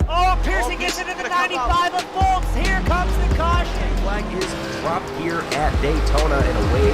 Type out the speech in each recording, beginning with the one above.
Oh, Pearson gets into the 95 of Folks. Here comes the caution. Flag is dropped here at Daytona and away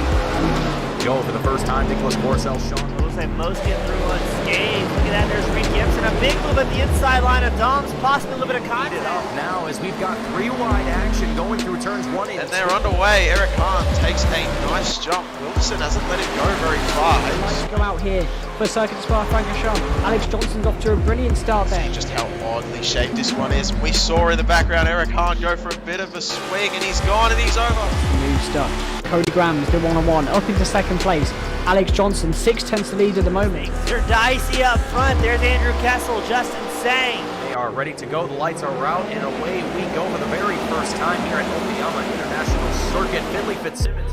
we go for the first time. Nicholas Borcel, Sean. Looks like most get through unscathed. Look at that, there's Reed Gibson. A big move at the inside line of Dom's, possibly a little bit of contact. Now as we've got three wide action going through turns 1 and 2. And they're underway. Eric Hahn takes a nice jump. Wilson hasn't let him go very far. Go out here for Circuit Spa Francorchamps. Alex Johnson's off to a brilliant start there. Just how oddly shaped this one is. We saw in the background Eric Hahn go for a bit of a swing, and he's gone and he's over. New stuff. Cody Graham's the one-on-one up into second place. Alex Johnson 6/10 the lead at the moment. They're dicey up front. There's Andrew Kessel, Justin Sang. They are ready to go. The lights are out and away we go for the very first time here at Okayama International Circuit. Finley Fitzsimmons.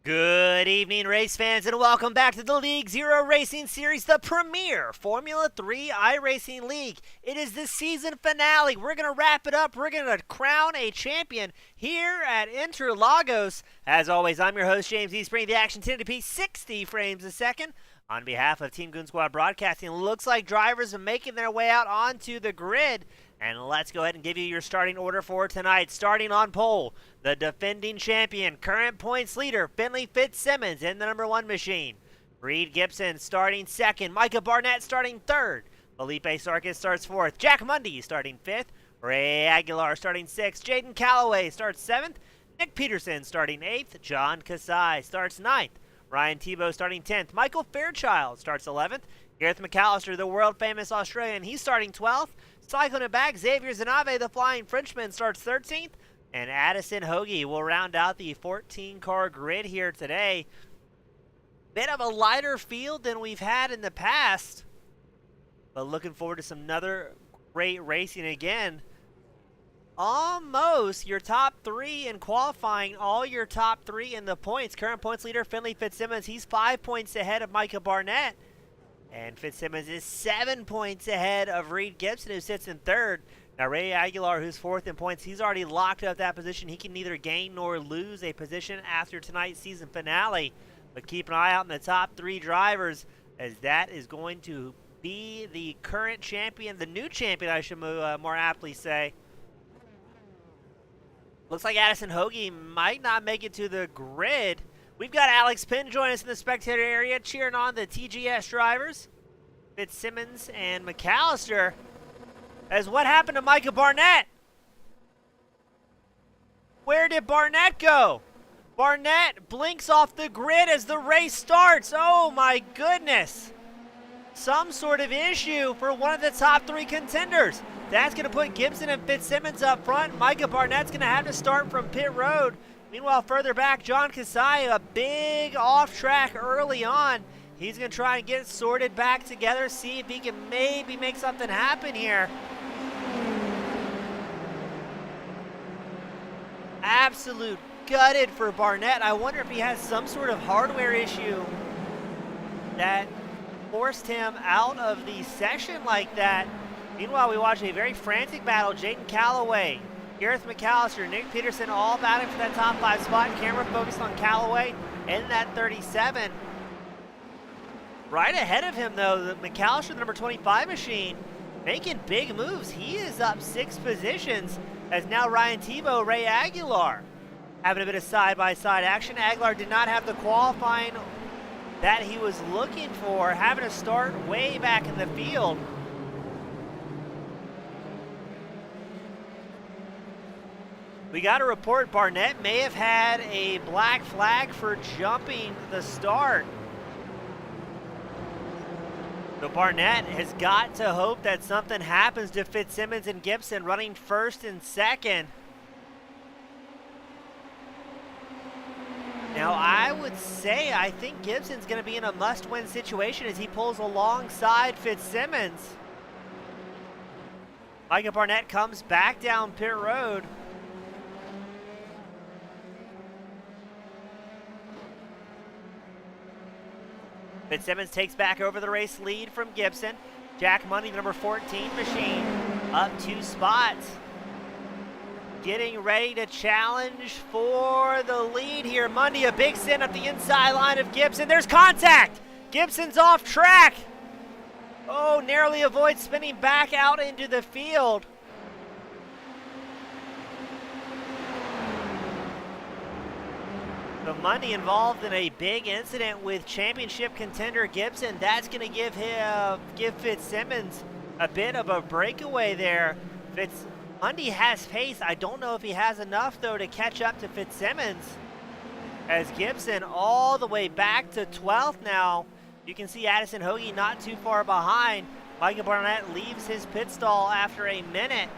Good evening, race fans, and welcome back to the League Zero Racing Series, the premier Formula 3 iRacing League. It is the season finale. We're going to wrap it up. We're going to crown a champion here at Interlagos. As always, I'm your host, James Eastspring. The action 1080p, 60 frames a second. On behalf of Team Goon Squad Broadcasting, looks like drivers are making their way out onto the grid. And let's go ahead and give you your starting order for tonight. Starting on pole, the defending champion, current points leader, Finley Fitzsimmons in the number 1 machine. Reed Gibson starting second. Micah Barnett starting third. Felipe Sarkis starts fourth. Jack Mundy starting fifth. Ray Aguilar starting sixth. Jaden Calloway starts seventh. Nick Peterson starting eighth. John Kasai starts ninth. Ryan Tebow starting 10th. Michael Fairchild starts 11th. Gareth McAllister, the world-famous Australian, he's starting 12th. Cycling it back, Xavier Zanave, the Flying Frenchman, starts 13th. And Addison Hoagie will round out the 14-car grid here today. Bit of a lighter field than we've had in the past. But looking forward to some another great racing again. Almost your top 3 in qualifying, all your top 3 in the points. Current points leader, Finley Fitzsimmons, he's 5 points ahead of Micah Barnett. And Fitzsimmons is 7 points ahead of Reed Gibson, who sits in third. Now, Ray Aguilar, who's fourth in points, he's already locked up that position. He can neither gain nor lose a position after tonight's season finale. But keep an eye out in the top 3 drivers, as that is going to be the current champion, the new champion, I should more aptly say. Looks like Addison Hoagie might not make it to the grid. We've got Alex Penn joining us in the spectator area, cheering on the TGS drivers, Fitzsimmons and McAllister. As what happened to Micah Barnett? Where did Barnett go? Barnett blinks off the grid as the race starts. Oh my goodness. Some sort of issue for one of the top 3 contenders. That's going to put Gibson and Fitzsimmons up front. Micah Barnett's going to have to start from pit road. Meanwhile, further back, John Kasai, a big off track early on. He's going to try and get it sorted back together, see if he can maybe make something happen here. Absolute gutted for Barnett. I wonder if he has some sort of hardware issue that forced him out of the session like that. Meanwhile, we watch a very frantic battle. Jaden Calloway, Gareth McAllister, Nick Peterson all battling for that top 5 spot. Camera focused on Calloway in that 37. Right ahead of him, though, the McAllister, the number 25 machine, making big moves. He is up 6 positions as now Ryan Tebow, Ray Aguilar having a bit of side-by-side action. Aguilar did not have the qualifying that he was looking for, having to start way back in the field. We got a report Barnett may have had a black flag for jumping the start. So Barnett has got to hope that something happens to Fitzsimmons and Gibson running first and second. Now I would say I think Gibson's going to be in a must-win situation as he pulls alongside Fitzsimmons. Micah Barnett comes back down pit road. Fitzsimmons takes back over the race lead from Gibson. Jack Mundy, the number 14 machine, up 2 spots. Getting ready to challenge for the lead here. Mundy, a big send up the inside line of Gibson. There's contact. Gibson's off track. Oh, narrowly avoids spinning back out into the field. So Monday involved in a big incident with championship contender Gibson. That's going to give Fitzsimmons a bit of a breakaway there. Monday has pace. I don't know if he has enough, though, to catch up to Fitzsimmons. As Gibson all the way back to 12th now. You can see Addison Hoagie not too far behind. Michael Barnett leaves his pit stall after a minute.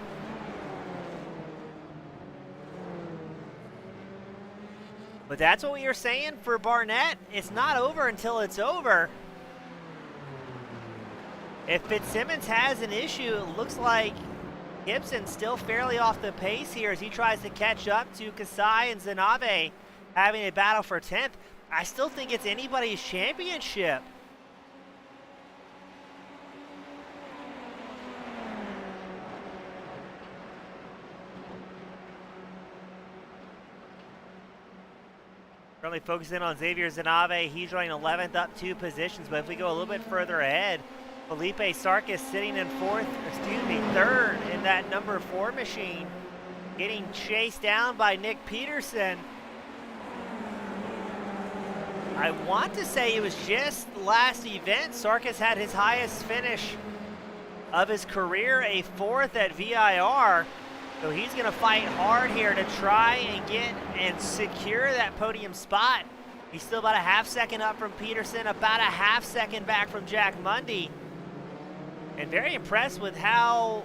But that's what we were saying for Barnett. It's not over until it's over. If Fitzsimmons has an issue, it looks like Gibson's still fairly off the pace here as he tries to catch up to Kasai and Zanave having a battle for 10th. I still think it's anybody's championship. Currently focusing on Xavier Zanave. He's running 11th, up 2 positions. But if we go a little bit further ahead, Felipe Sarkis sitting in 3rd in that number 4 machine, getting chased down by Nick Peterson. I want to say it was just last event Sarkis had his highest finish of his career, a 4th at VIR. So he's going to fight hard here to try and get and secure that podium spot. He's still about a half second up from Peterson, about a half second back from Jack Mundy. And very impressed with how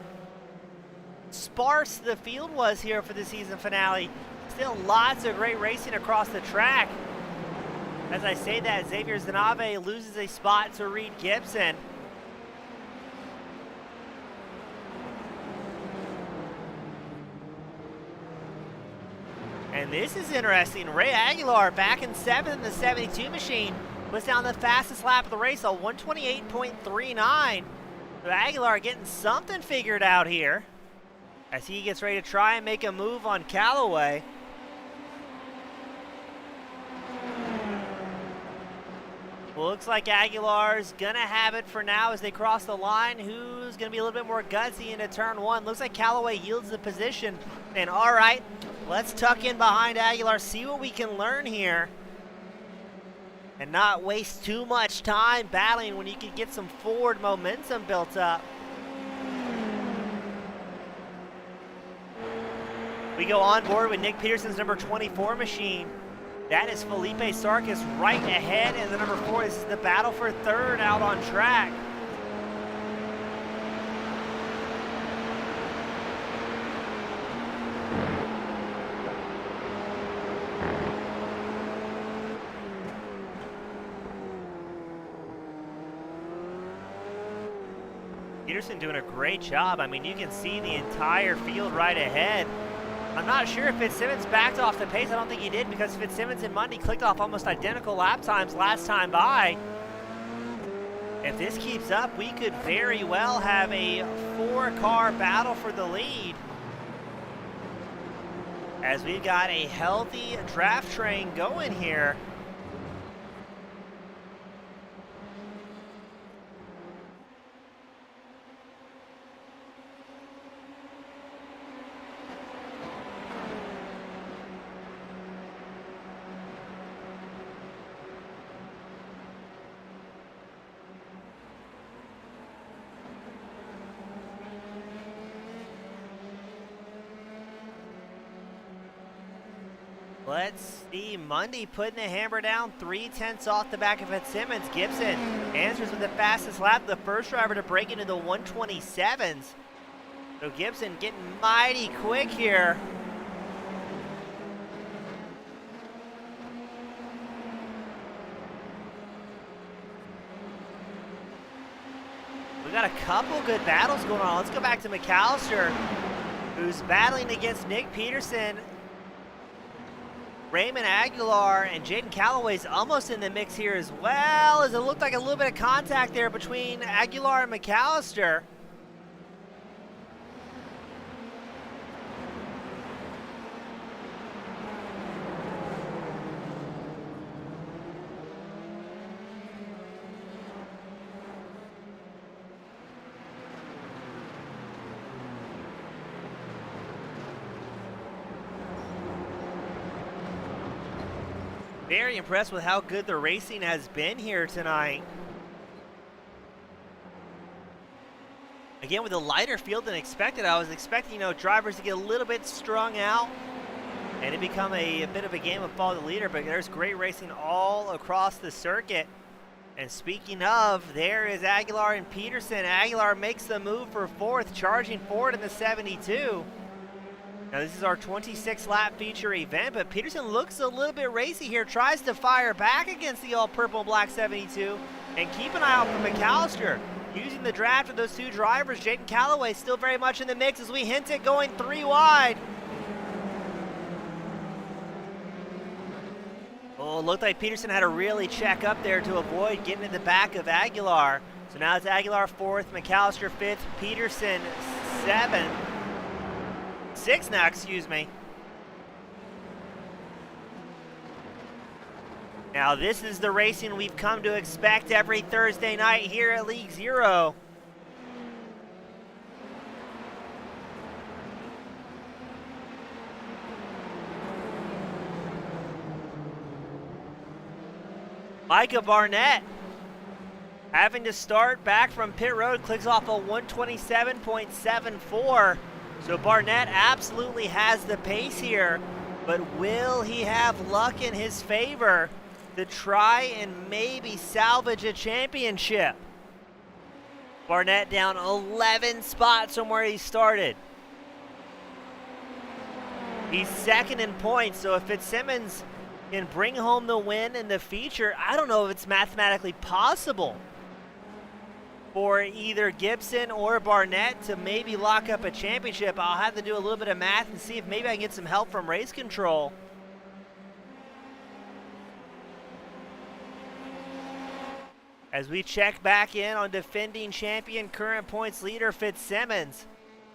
sparse the field was here for the season finale. Still lots of great racing across the track. As I say that, Xavier Zanave loses a spot to Reed Gibson. And this is interesting. Ray Aguilar back in 7th in the 72 machine. Puts down the fastest lap of the race, a 128.39. So Aguilar getting something figured out here as he gets ready to try and make a move on Callaway. Well, looks like Aguilar's going to have it for now as they cross the line. Who's going to be a little bit more gutsy into turn 1? Looks like Callaway yields the position. And all right, let's tuck in behind Aguilar, see what we can learn here. And not waste too much time battling when you can get some forward momentum built up. We go on board with Nick Peterson's number 24 machine. That is Felipe Sarkis right ahead in the number 4. This is the battle for 3rd out on track. Peterson doing a great job. I mean, you can see the entire field right ahead. I'm not sure if Fitzsimmons backed off the pace. I don't think he did because Fitzsimmons and Mundy clicked off almost identical lap times last time by. If this keeps up, we could very well have a 4-car battle for the lead. As we've got a healthy draft train going here. Let's see, Mundy putting the hammer down, 3/10 off the back of Fitzsimmons. Gibson answers with the fastest lap, the first driver to break into the 127s. So Gibson getting mighty quick here. We got a couple good battles going on. Let's go back to McAllister, who's battling against Nick Peterson. Raymond Aguilar and Jaden Callaway's almost in the mix here as well, as it looked like a little bit of contact there between Aguilar and McAllister. Very impressed with how good the racing has been here tonight. Again, with a lighter field than expected, I was expecting, drivers to get a little bit strung out and it become a bit of a game of follow the leader, but there's great racing all across the circuit. And speaking of, there is Aguilar and Peterson. Aguilar makes the move for fourth, charging forward in the 72. Now this is our 26 lap feature event, but Peterson looks a little bit racy here, tries to fire back against the all purple and black 72, and keep an eye out for McAllister. Using the draft of those two drivers, Jaden Calloway still very much in the mix as we hint at going 3 wide. Oh, it looked like Peterson had to really check up there to avoid getting in the back of Aguilar. So now it's Aguilar 4th, McAllister 5th, Peterson 7th. 6 now, excuse me. Now this is the racing we've come to expect every Thursday night here at League Zero. Micah Barnett having to start back from pit road, clicks off a 127.74. So Barnett absolutely has the pace here, but will he have luck in his favor to try and maybe salvage a championship? Barnett down 11 spots from where he started. He's second in points, so if Fitzsimmons can bring home the win in the feature, I don't know if it's mathematically possible for either Gibson or Barnett to maybe lock up a championship. I'll have to do a little bit of math and see if maybe I can get some help from race control. As we check back in on defending champion, current points leader Fitzsimmons.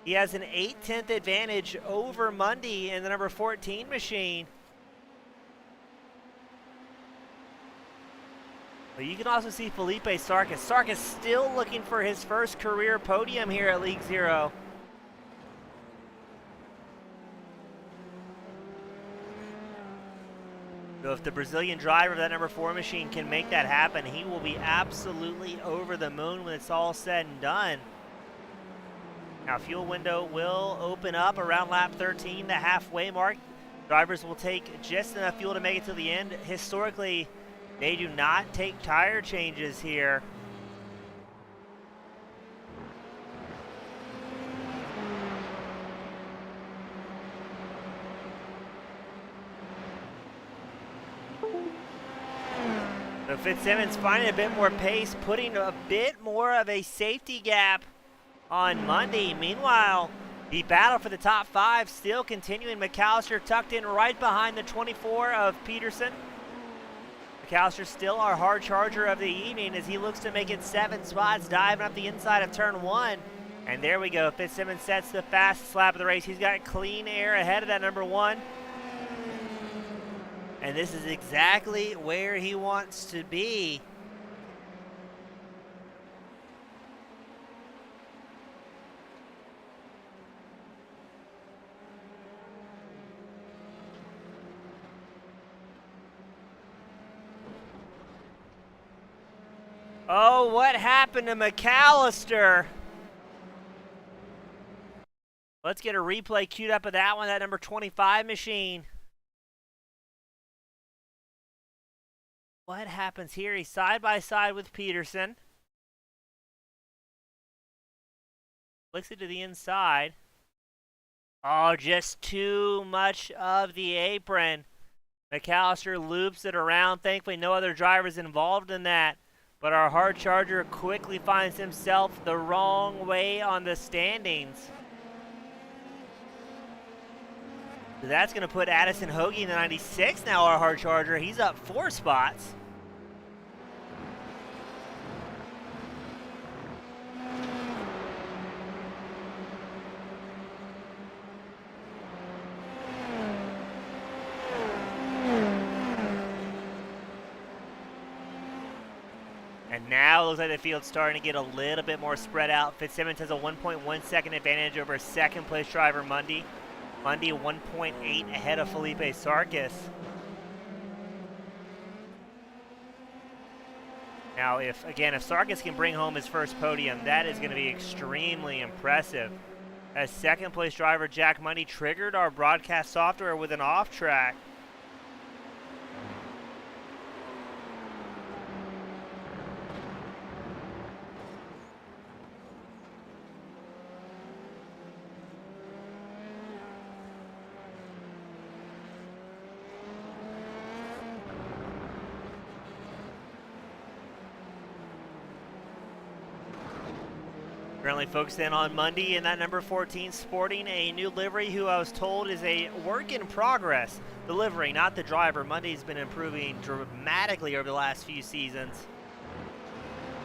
He has an 8/10 advantage over Mundy in the number 14 machine. But you can also see Felipe Sarkis. Sarkis still looking for his first career podium here at League Zero. So if the Brazilian driver of that number 4 machine can make that happen, he will be absolutely over the moon when it's all said and done. Now fuel window will open up around lap 13, the halfway mark. Drivers will take just enough fuel to make it to the end. Historically, they do not take tire changes here. So Fitzsimmons finding a bit more pace, putting a bit more of a safety gap on Mundy. Meanwhile, the battle for the top 5 still continuing. McAllister tucked in right behind the 24 of Peterson. McAllister still our hard charger of the evening as he looks to make it 7 spots, diving up the inside of turn 1. And there we go. Fitzsimmons sets the fastest lap of the race. He's got clean air ahead of that number 1. And this is exactly where he wants to be. Oh, what happened to McAllister? Let's get a replay queued up of that one, that number 25 machine. What happens here? He's side by side with Peterson. Flicks it to the inside. Oh, just too much of the apron. McAllister loops it around. Thankfully, no other drivers involved in that. But our hard charger quickly finds himself the wrong way on the standings. So that's going to put Addison Hoagie in the 96 now, our hard charger. He's up 4 spots. And now it looks like the field's starting to get a little bit more spread out. Fitzsimmons has a 1.1 second advantage over second place driver Mundy. Mundy 1.8 ahead of Felipe Sarkis. Now, if Sarkis can bring home his first podium, that is going to be extremely impressive. As second place driver Jack Mundy triggered our broadcast software with an off track. Currently focused in on Mundy in that number 14, sporting a new livery who I was told is a work in progress. The livery, not the driver. Mundy's been improving dramatically over the last few seasons.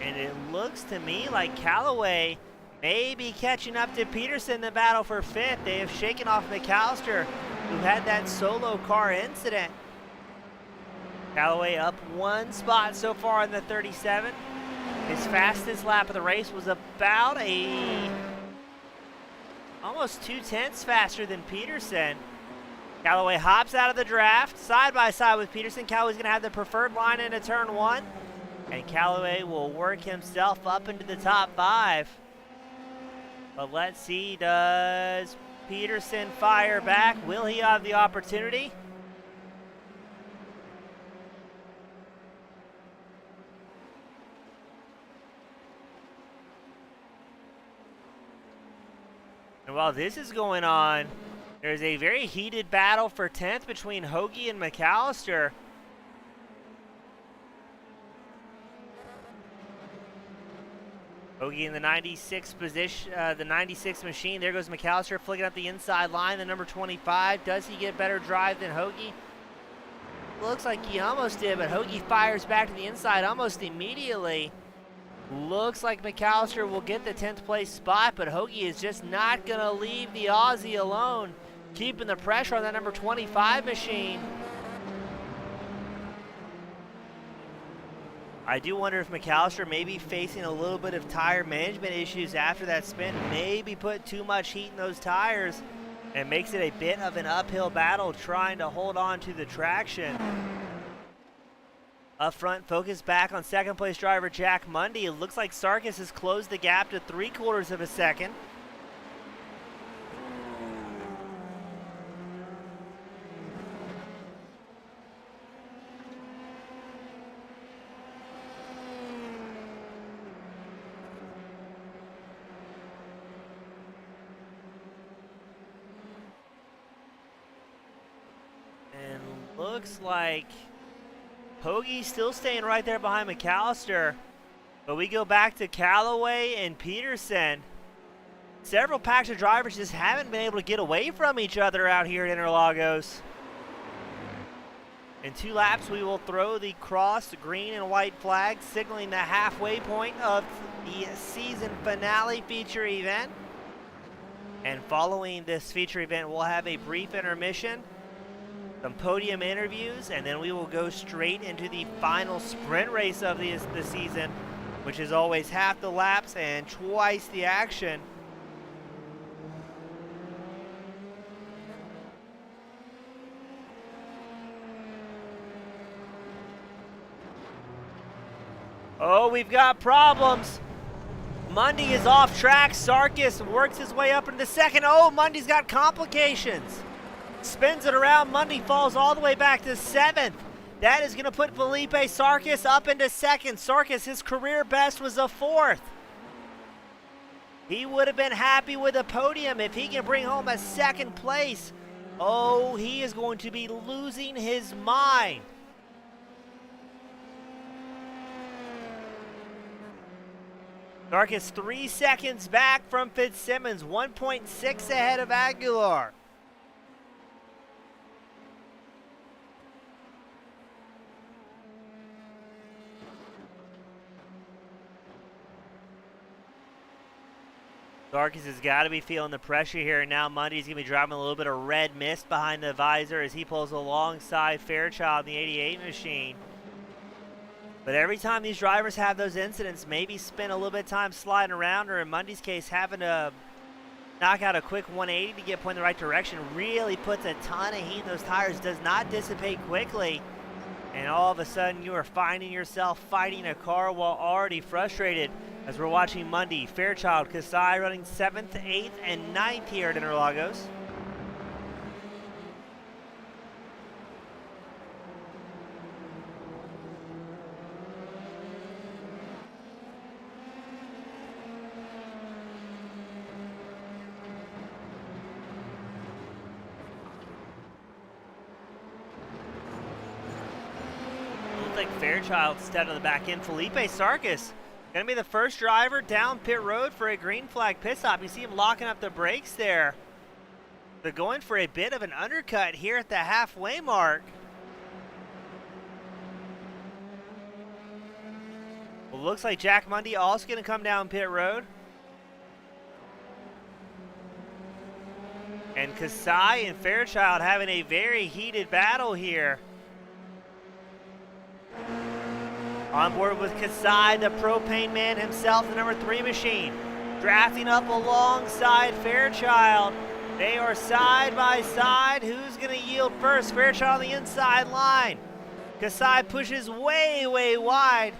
And it looks to me like Callaway may be catching up to Peterson in the battle for 5th. They have shaken off McAllister, who had that solo car incident. Callaway up 1 spot so far in the 37. His fastest lap of the race was about almost 2/10 faster than Peterson. Callaway hops out of the draft, side by side with Peterson. Callaway's going to have the preferred line into turn 1, and Callaway will work himself up into the top 5. But let's see, does Peterson fire back? Will he have the opportunity? And while this is going on, there's a very heated battle for 10th between Hoagie and McAllister. Hoagie in the 96 position, the 96 machine. There goes McAllister flicking up the inside line, the number 25. Does he get better drive than Hoagie? Looks like he almost did, but Hoagie fires back to the inside almost immediately. Looks like McAllister will get the 10th place spot, but Hoagie is just not going to leave the Aussie alone, keeping the pressure on that number 25 machine. I do wonder if McAllister may be facing a little bit of tire management issues after that spin, maybe put too much heat in those tires, and makes it a bit of an uphill battle trying to hold on to the traction. Up front, focus back on second place driver Jack Mundy. It looks like Sarkis has closed the gap to 3/4 of a second. And looks like Hoagie's still staying right there behind McAllister, but we go back to Callaway and Peterson. Several packs of drivers just haven't been able to get away from each other out here at Interlagos. In 2 laps, we will throw the cross green and white flag, signaling the halfway point of the season finale feature event. And following this feature event, we'll have a brief intermission, some podium interviews, and then we will go straight into the final sprint race of the season, which is always half the laps and twice the action. Oh, we've got problems. Mundy is off track. Sarkis works his way up into second. Oh, Mundy's got complications. Spins it around. Mundy falls all the way back to 7th. That is going to put Felipe Sarkis up into second. Sarkis, his career best was a 4th. He would have been happy with a podium if he can bring home a 2nd place. Oh, he is going to be losing his mind. Sarkis 3 seconds back from Fitzsimmons, 1.6 ahead of Aguilar. Sarkis has got to be feeling the pressure here, and now Mundy's going to be driving a little bit of red mist behind the visor as he pulls alongside Fairchild in the 88 machine. But every time these drivers have those incidents, maybe spend a little bit of time sliding around, or in Mundy's case, having to knock out a quick 180 to get point in the right direction, really puts a ton of heat in those tires, does not dissipate quickly. and all of a sudden you are finding yourself fighting a car while already frustrated. As we're watching Monday, Fairchild, Kasai running 7th, 8th, and 9th here at Interlagos. Looks like Fairchild stepped on the back end. Felipe Sarkis gonna be the first driver down pit road for a green flag pit stop. You see him locking up the brakes there. They're going for a bit of an undercut here at the halfway mark. Well, looks like Jack Mundy also gonna come down pit road. And Kasai and Fairchild having a very heated battle here. On board with Kasai, the propane man himself, the number 3 machine, drafting up alongside Fairchild. They are side by side. Who's going to yield first? Fairchild on the inside line. Kasai pushes way, way wide.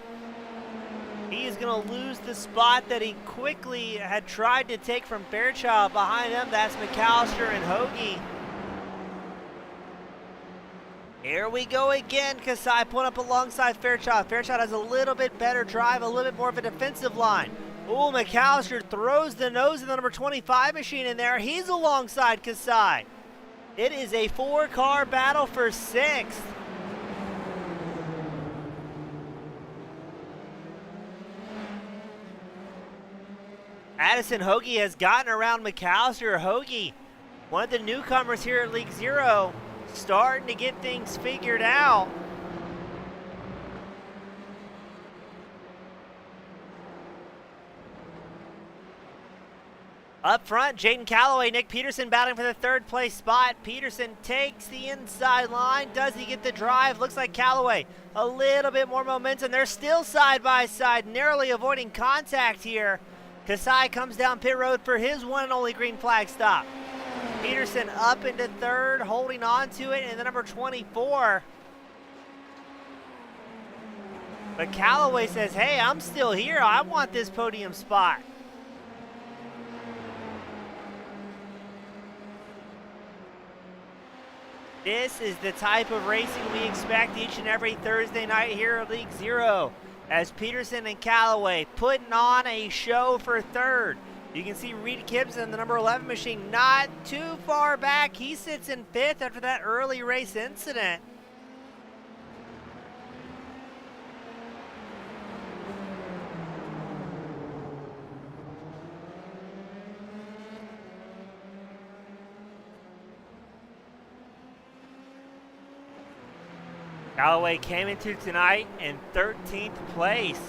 He is going to lose the spot that he quickly had tried to take from Fairchild. Behind them, that's McAllister and Hoagie. Here we go again. Kasai pulling up alongside Fairchild. Fairchild has a little bit better drive, a little bit more of a defensive line. Ooh, McAllister throws the nose of the number 25 machine in there. He's alongside Kasai. It is a 4-car battle for 6th. Addison Hoagie has gotten around McAllister. Hoagie, one of the newcomers here at League Zero, starting to get things figured out. Up front, Jaden Calloway, Nick Peterson battling for the 3rd place spot. Peterson takes the inside line. Does he get the drive? Looks like Calloway a little bit more momentum. They're still side by side, narrowly avoiding contact here. Kasai comes down pit road for his one and only green flag stop. Peterson up into 3rd, holding on to it, and the number 24. But Calloway says, hey, I'm still here. I want this podium spot. This is the type of racing we expect each and every Thursday night here at League Zero, as Peterson and Calloway putting on a show for 3rd. You can see Reed Gibson, the number 11 machine, not too far back. He sits in 5th after that early race incident. Calloway came into tonight in 13th place.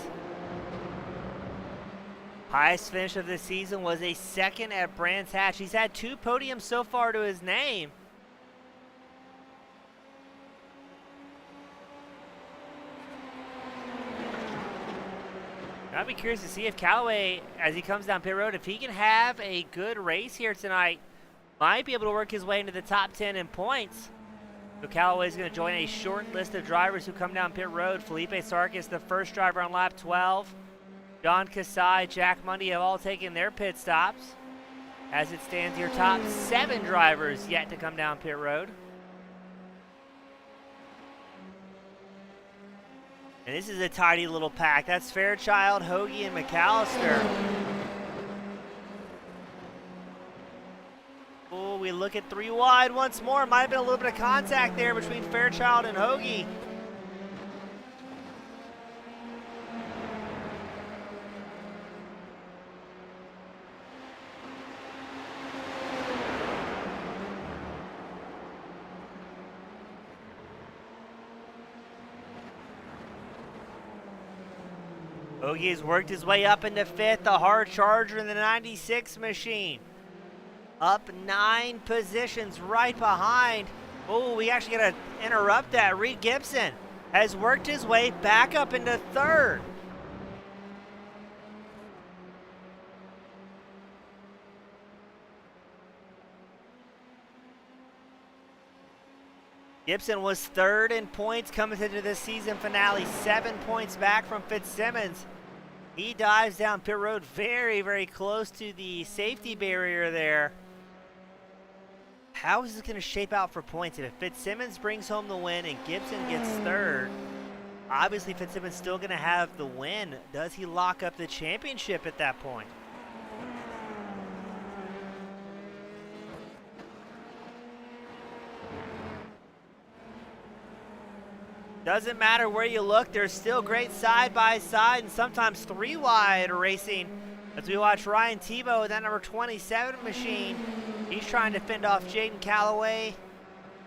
Highest finish of the season was a 2nd at Brands Hatch. He's had 2 podiums so far to his name. I'd be curious to see if Calloway, as he comes down pit road, if he can have a good race here tonight, might be able to work his way into the top 10 in points. So Calloway is going to join a short list of drivers who come down pit road. Felipe Sarkis, the first driver on lap 12. John Kasai, Jack Mundy have all taken their pit stops. As it stands, your top 7 drivers yet to come down pit road. And this is a tidy little pack. That's Fairchild, Hoagie, and McAllister. Oh, we look at 3 wide once more. Might have been a little bit of contact there between Fairchild and Hoagie. Hoagie's worked his way up into 5th, the hard charger in the 96 machine. Up 9 positions right behind. Oh, we actually got to interrupt that. Reed Gibson has worked his way back up into 3rd. Gibson was third in points coming into this season finale, 7 points back from Fitzsimmons. He dives down pit road very, very close to the safety barrier there. How is this going to shape out for points? If Fitzsimmons brings home the win and Gibson gets third, obviously Fitzsimmons still going to have the win. Does he lock up the championship at that point? Doesn't matter where you look, there's still great side-by-side and sometimes three-wide racing. As we watch Ryan Tebow, that number 27 machine, he's trying to fend off Jaden Calloway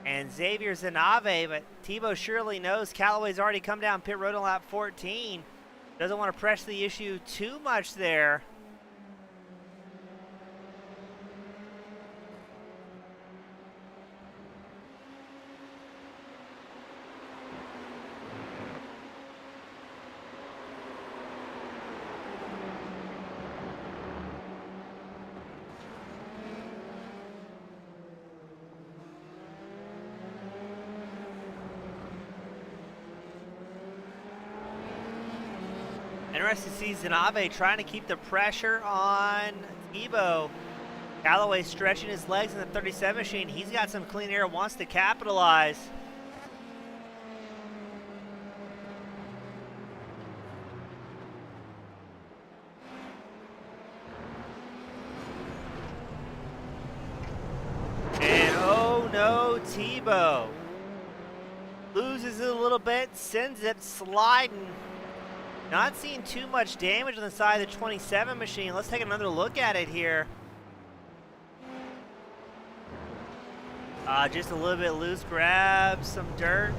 and Xavier Zanave, but Tebow surely knows Calloway's already come down pit road on lap 14. Doesn't want to press the issue too much there. Interesting to see Zanave trying to keep the pressure on Tebow. Calloway stretching his legs in the 37 machine. He's got some clean air, wants to capitalize. And oh no, Tebow loses it a little bit, sends it sliding. Not seeing too much damage on the side of the 27 machine. Let's take another look at it here. Just a little bit loose grab, some dirt.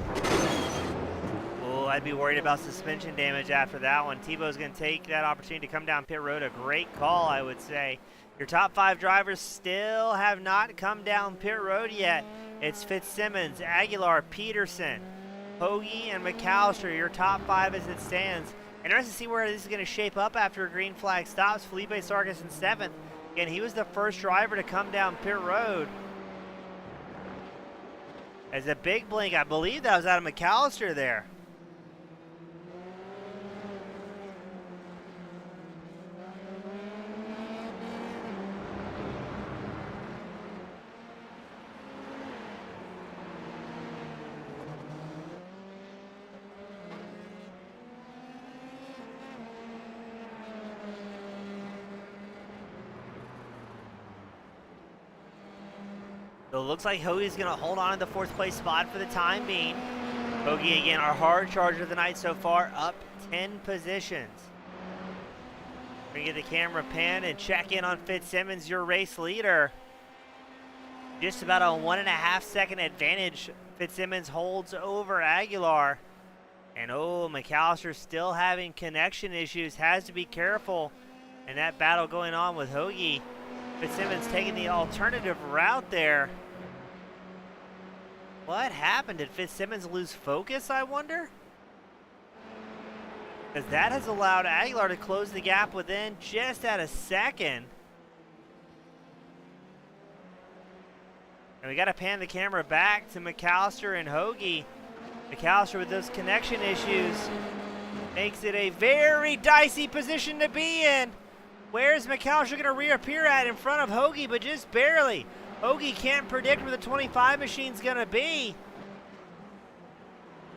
Oh, I'd be worried about suspension damage after that one. Tebow's going to take that opportunity to come down pit road. A great call, I would say. Your top 5 drivers still have not come down pit road yet. It's Fitzsimmons, Aguilar, Peterson, Hoagie, and McAllister. Your top 5 as it stands. Interesting to see where this is going to shape up after a green flag stops. Felipe Sarkis in 7th. Again, he was the first driver to come down pit road. As a big blink, I believe that was out of McAllister there. So it looks like Hoagie's going to hold on to the 4th place spot for the time being. Hoagie, again, our hard charger of the night so far, up 10 positions. We're going to get the camera pan and check in on Fitzsimmons, your race leader. Just about a 1.5 second advantage Fitzsimmons holds over Aguilar. And oh, McAllister still having connection issues, has to be careful. And that battle going on with Hoagie. Fitzsimmons taking the alternative route there. What happened? Did Fitzsimmons lose focus, I wonder? Because that has allowed Aguilar to close the gap within just at a second. And we got to pan the camera back to McAllister and Hoagie. McAllister with those connection issues makes it a very dicey position to be in. Where's McAllister going to reappear at in front of Hoagie, but just barely. Hoagie can't predict where the 25 machine's going to be.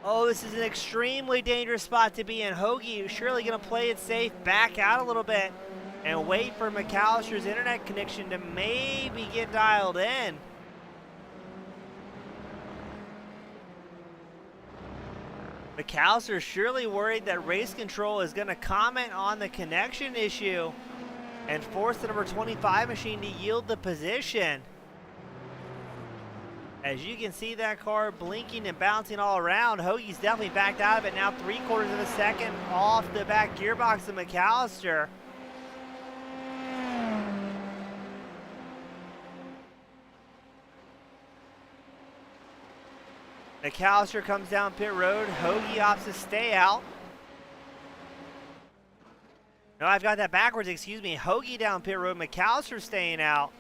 Oh, this is an extremely dangerous spot to be in. Hoagie is surely going to play it safe, back out a little bit, and wait for McAllister's internet connection to maybe get dialed in. McAllister surely worried that race control is going to comment on the connection issue and force the number 25 machine to yield the position. As you can see that car blinking and bouncing all around. Hoagie's definitely backed out of it now, 3/4 of a second off the back gearbox of McAllister. McAllister comes down pit road. Hoagie opts to stay out. No, I've got that backwards, excuse me. Hoagie down pit road, McAllister staying out.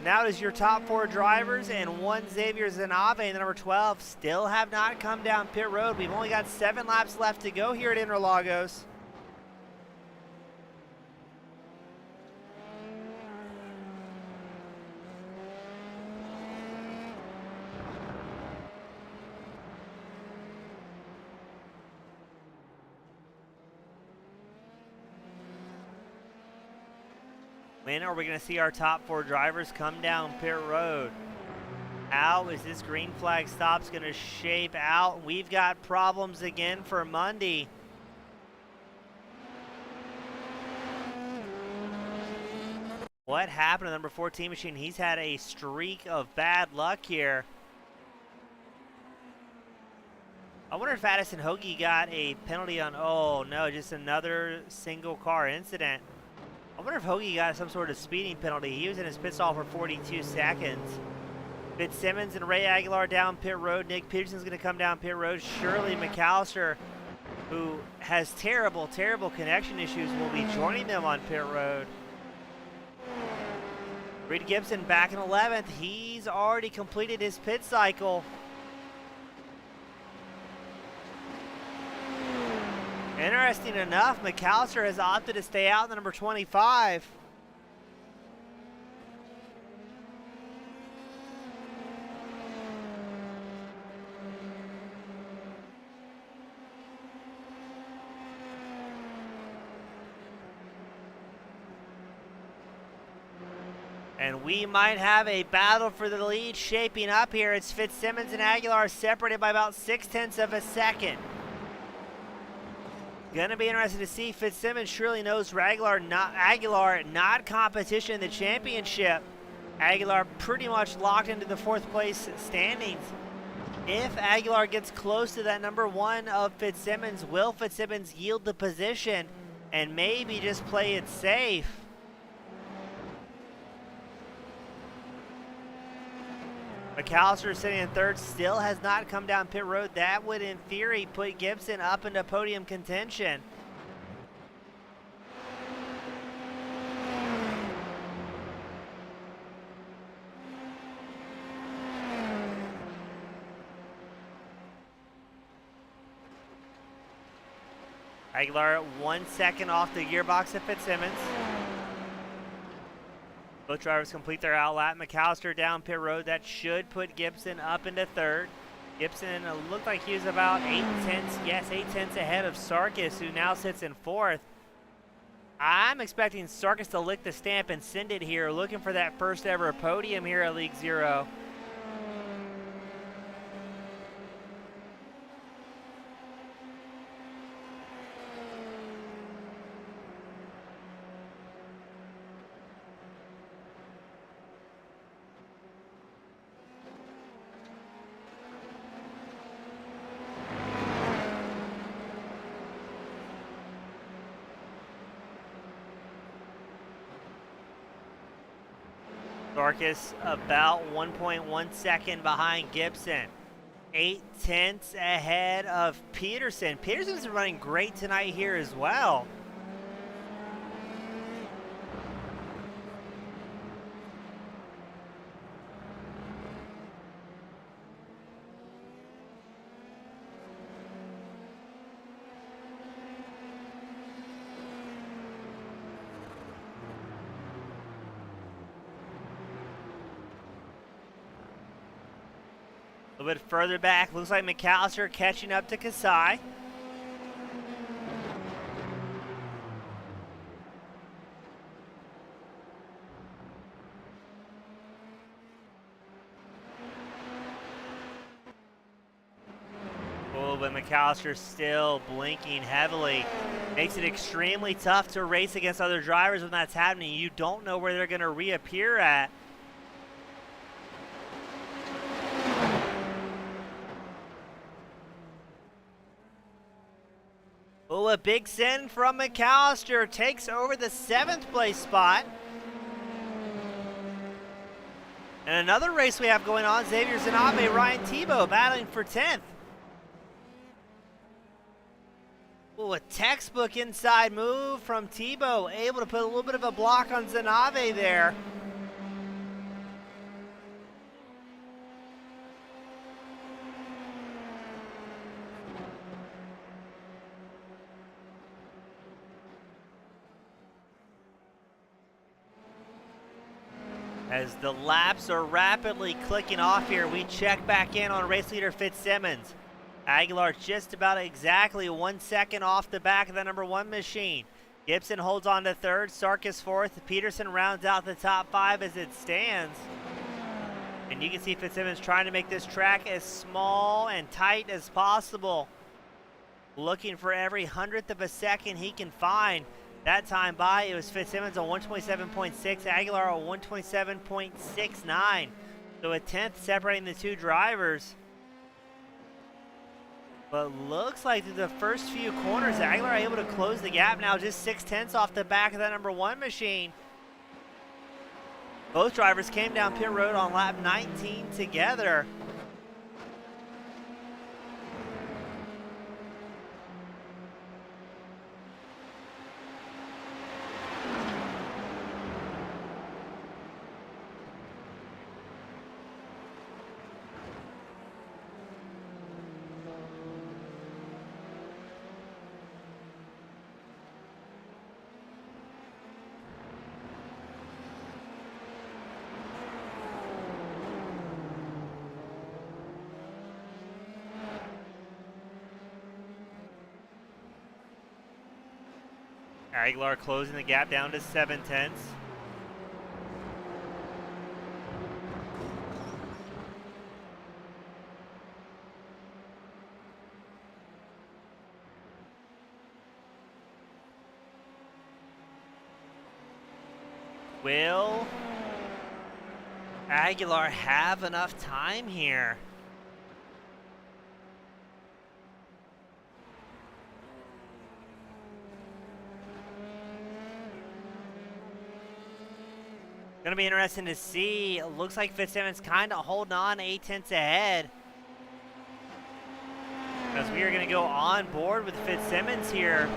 Now it is your top 4 drivers and 1 Xavier Zanabe and the number 12 still have not come down pit road. We've only got 7 laps left to go here at Interlagos. When are we going to see our top 4 drivers come down pit road? How is this green flag stops going to shape out? We've got problems again for Monday. What happened to the number 14 machine? He's had a streak of bad luck here. I wonder if Addison Hoagie got a penalty on, oh no, just another single car incident. I wonder if Hoagie got some sort of speeding penalty. He was in his pit stall for 42 seconds. Fitzsimmons and Ray Aguilar down pit road. Nick Peterson's going to come down pit road. Shirley McAllister, who has terrible connection issues, will be joining them on pit road. Reed Gibson back in 11th. He's already completed his pit cycle. Interesting enough, McAllister has opted to stay out in the number 25. And we might have a battle for the lead shaping up here. It's Fitzsimmons and Aguilar separated by about 0.6 of a second. Gonna be interesting to see. Fitzsimmons surely knows Aguilar not competition in the championship. Aguilar pretty much locked into the 4th place standings. If Aguilar gets close to that number 1 of Fitzsimmons, will Fitzsimmons yield the position and maybe just play it safe? McAllister sitting in 3rd, still has not come down pit road. That would, in theory, put Gibson up into podium contention. Aguilar 1 second off the gearbox of Fitzsimmons. Both drivers complete their outlap. McAllister down pit road. That should put Gibson up into 3rd. Gibson looked like he was about 8/10 ahead of Sarkis, who now sits in 4th. I'm expecting Sarkis to lick the stamp and send it here, looking for that first ever podium here at League Zero. Sarkis about 1.1 second behind Gibson. 0.8 ahead of Peterson. Peterson's running great tonight here as well. A little bit further back, looks like McAllister catching up to Kasai. Oh, but McAllister still blinking heavily. Makes it extremely tough to race against other drivers when that's happening. You don't know where they're going to reappear at. Oh, a big send from McAllister takes over the 7th place spot. And another race we have going on, Xavier Zanabe, Ryan Tebow battling for 10th. Oh, a textbook inside move from Tebow, able to put a little bit of a block on Zanabe there. As the laps are rapidly clicking off here, we check back in on race leader Fitzsimmons. Aguilar just about exactly 1 second off the back of the number 1 machine. Gibson holds on to third, Sarkis fourth. Peterson rounds out the top 5 as it stands. And you can see Fitzsimmons trying to make this track as small and tight as possible. Looking for every 100th of a second he can find. That time by, it was Fitzsimmons on 127.6, Aguilar on 127.69. So a 10th separating the two drivers. But looks like through the first few corners, Aguilar able to close the gap now, just 6/10 off the back of that number 1 machine. Both drivers came down pit road on lap 19 together. Aguilar closing the gap down to 7/10. Will Aguilar have enough time here? Gonna be interesting to see. It looks like Fitzsimmons kind of holding on 8/10 ahead. As we are gonna go on board with Fitzsimmons here,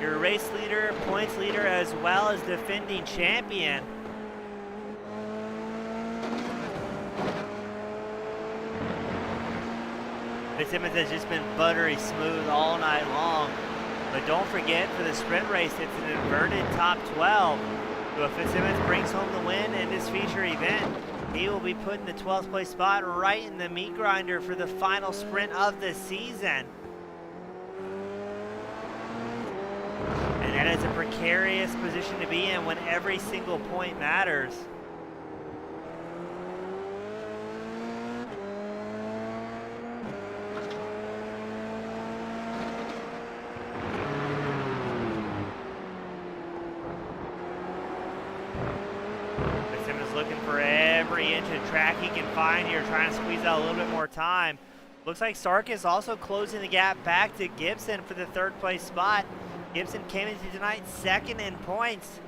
your race leader, points leader, as well as defending champion. Fitzsimmons has just been buttery smooth all night long. But don't forget, for the sprint race, it's an inverted top 12. So if Fitzsimmons brings home the win in this feature event, he will be put in the 12th place spot right in the meat grinder for the final sprint of the season. And that is a precarious position to be in when every single point matters. Looking for every inch of track he can find here, trying to squeeze out a little bit more time. Looks like Sarkis also closing the gap back to Gibson for the 3rd place spot. Gibson came into tonight 2nd in points.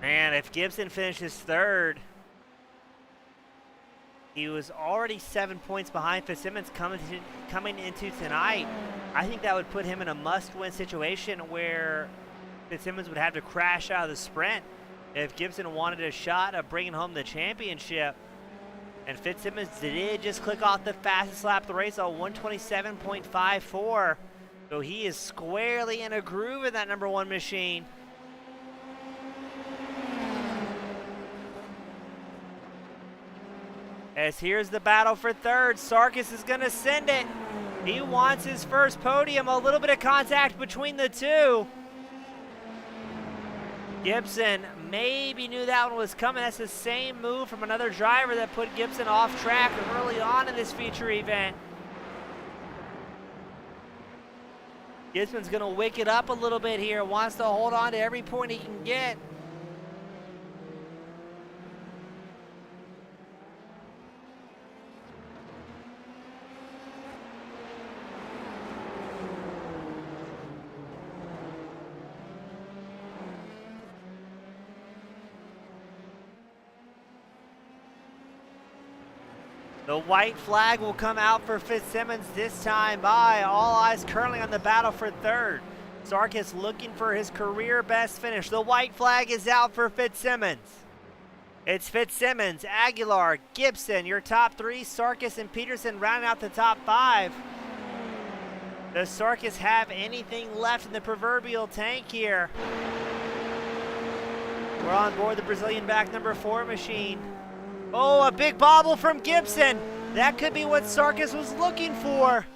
Man, if Gibson finishes 3rd, he was already 7 points behind Fitzsimmons coming into tonight. I think that would put him in a must-win situation where Fitzsimmons would have to crash out of the sprint if Gibson wanted a shot of bringing home the championship. And Fitzsimmons did just click off the fastest lap of the race on 127.54. So he is squarely in a groove in that number 1 machine. As here's the battle for 3rd. Sarkis is gonna send it. He wants his first podium. A little bit of contact between the two. Gibson maybe knew that one was coming. That's the same move from another driver that put Gibson off track early on in this feature event. Gibson's going to wick it up a little bit here. Wants to hold on to every point he can get. The white flag will come out for Fitzsimmons this time by. All eyes currently on the battle for 3rd. Sarkis looking for his career best finish. The white flag is out for Fitzsimmons. It's Fitzsimmons, Aguilar, Gibson, your top 3. Sarkis and Peterson rounding out the top 5. Does Sarkis have anything left in the proverbial tank here? We're on board the Brazilian back number 4 machine. Oh, a big bobble from Gibson. That could be what Sarkis was looking for.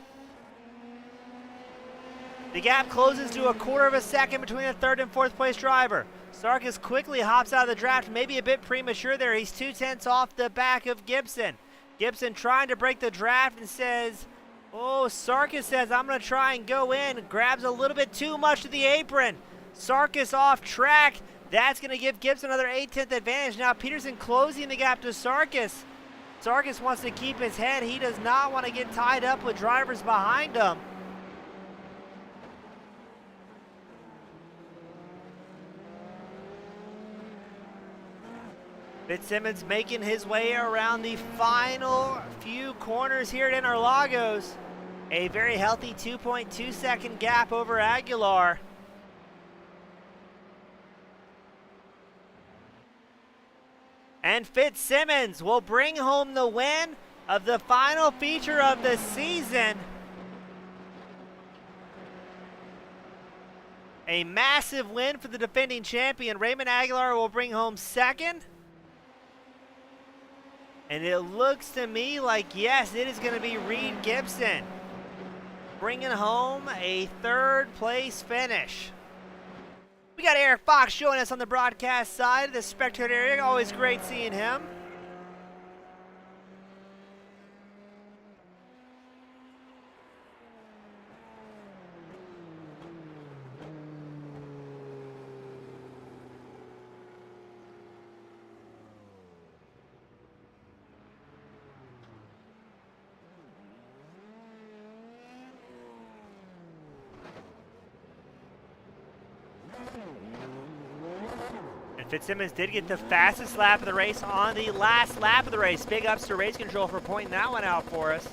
The gap closes to a quarter of a second between the 3rd and 4th place driver. Sarkis quickly hops out of the draft, maybe a bit premature there. He's 2/10 off the back of Gibson. Gibson trying to break the draft and says, oh, Sarkis says, I'm going to try and go in. Grabs a little bit too much to the apron. Sarkis off track. That's going to give Gibson another 8/10 advantage. Now Peterson closing the gap to Sarkis. Sarkis wants to keep his head. He does not want to get tied up with drivers behind him. Fitzsimmons making his way around the final few corners here at Interlagos. A very healthy 2.2 second gap over Aguilar. And Fitzsimmons will bring home the win of the final feature of the season. A massive win for the defending champion. Raymond Aguilar will bring home 2nd. And it looks to me like, yes, it is going to be Reed Gibson bringing home a 3rd place finish. We got Eric Fox joining us on the broadcast side of the spectator area. Always great seeing him. And Fitzsimmons did get the fastest lap of the race on the last lap of the race. Big ups to Race Control for pointing that one out for us.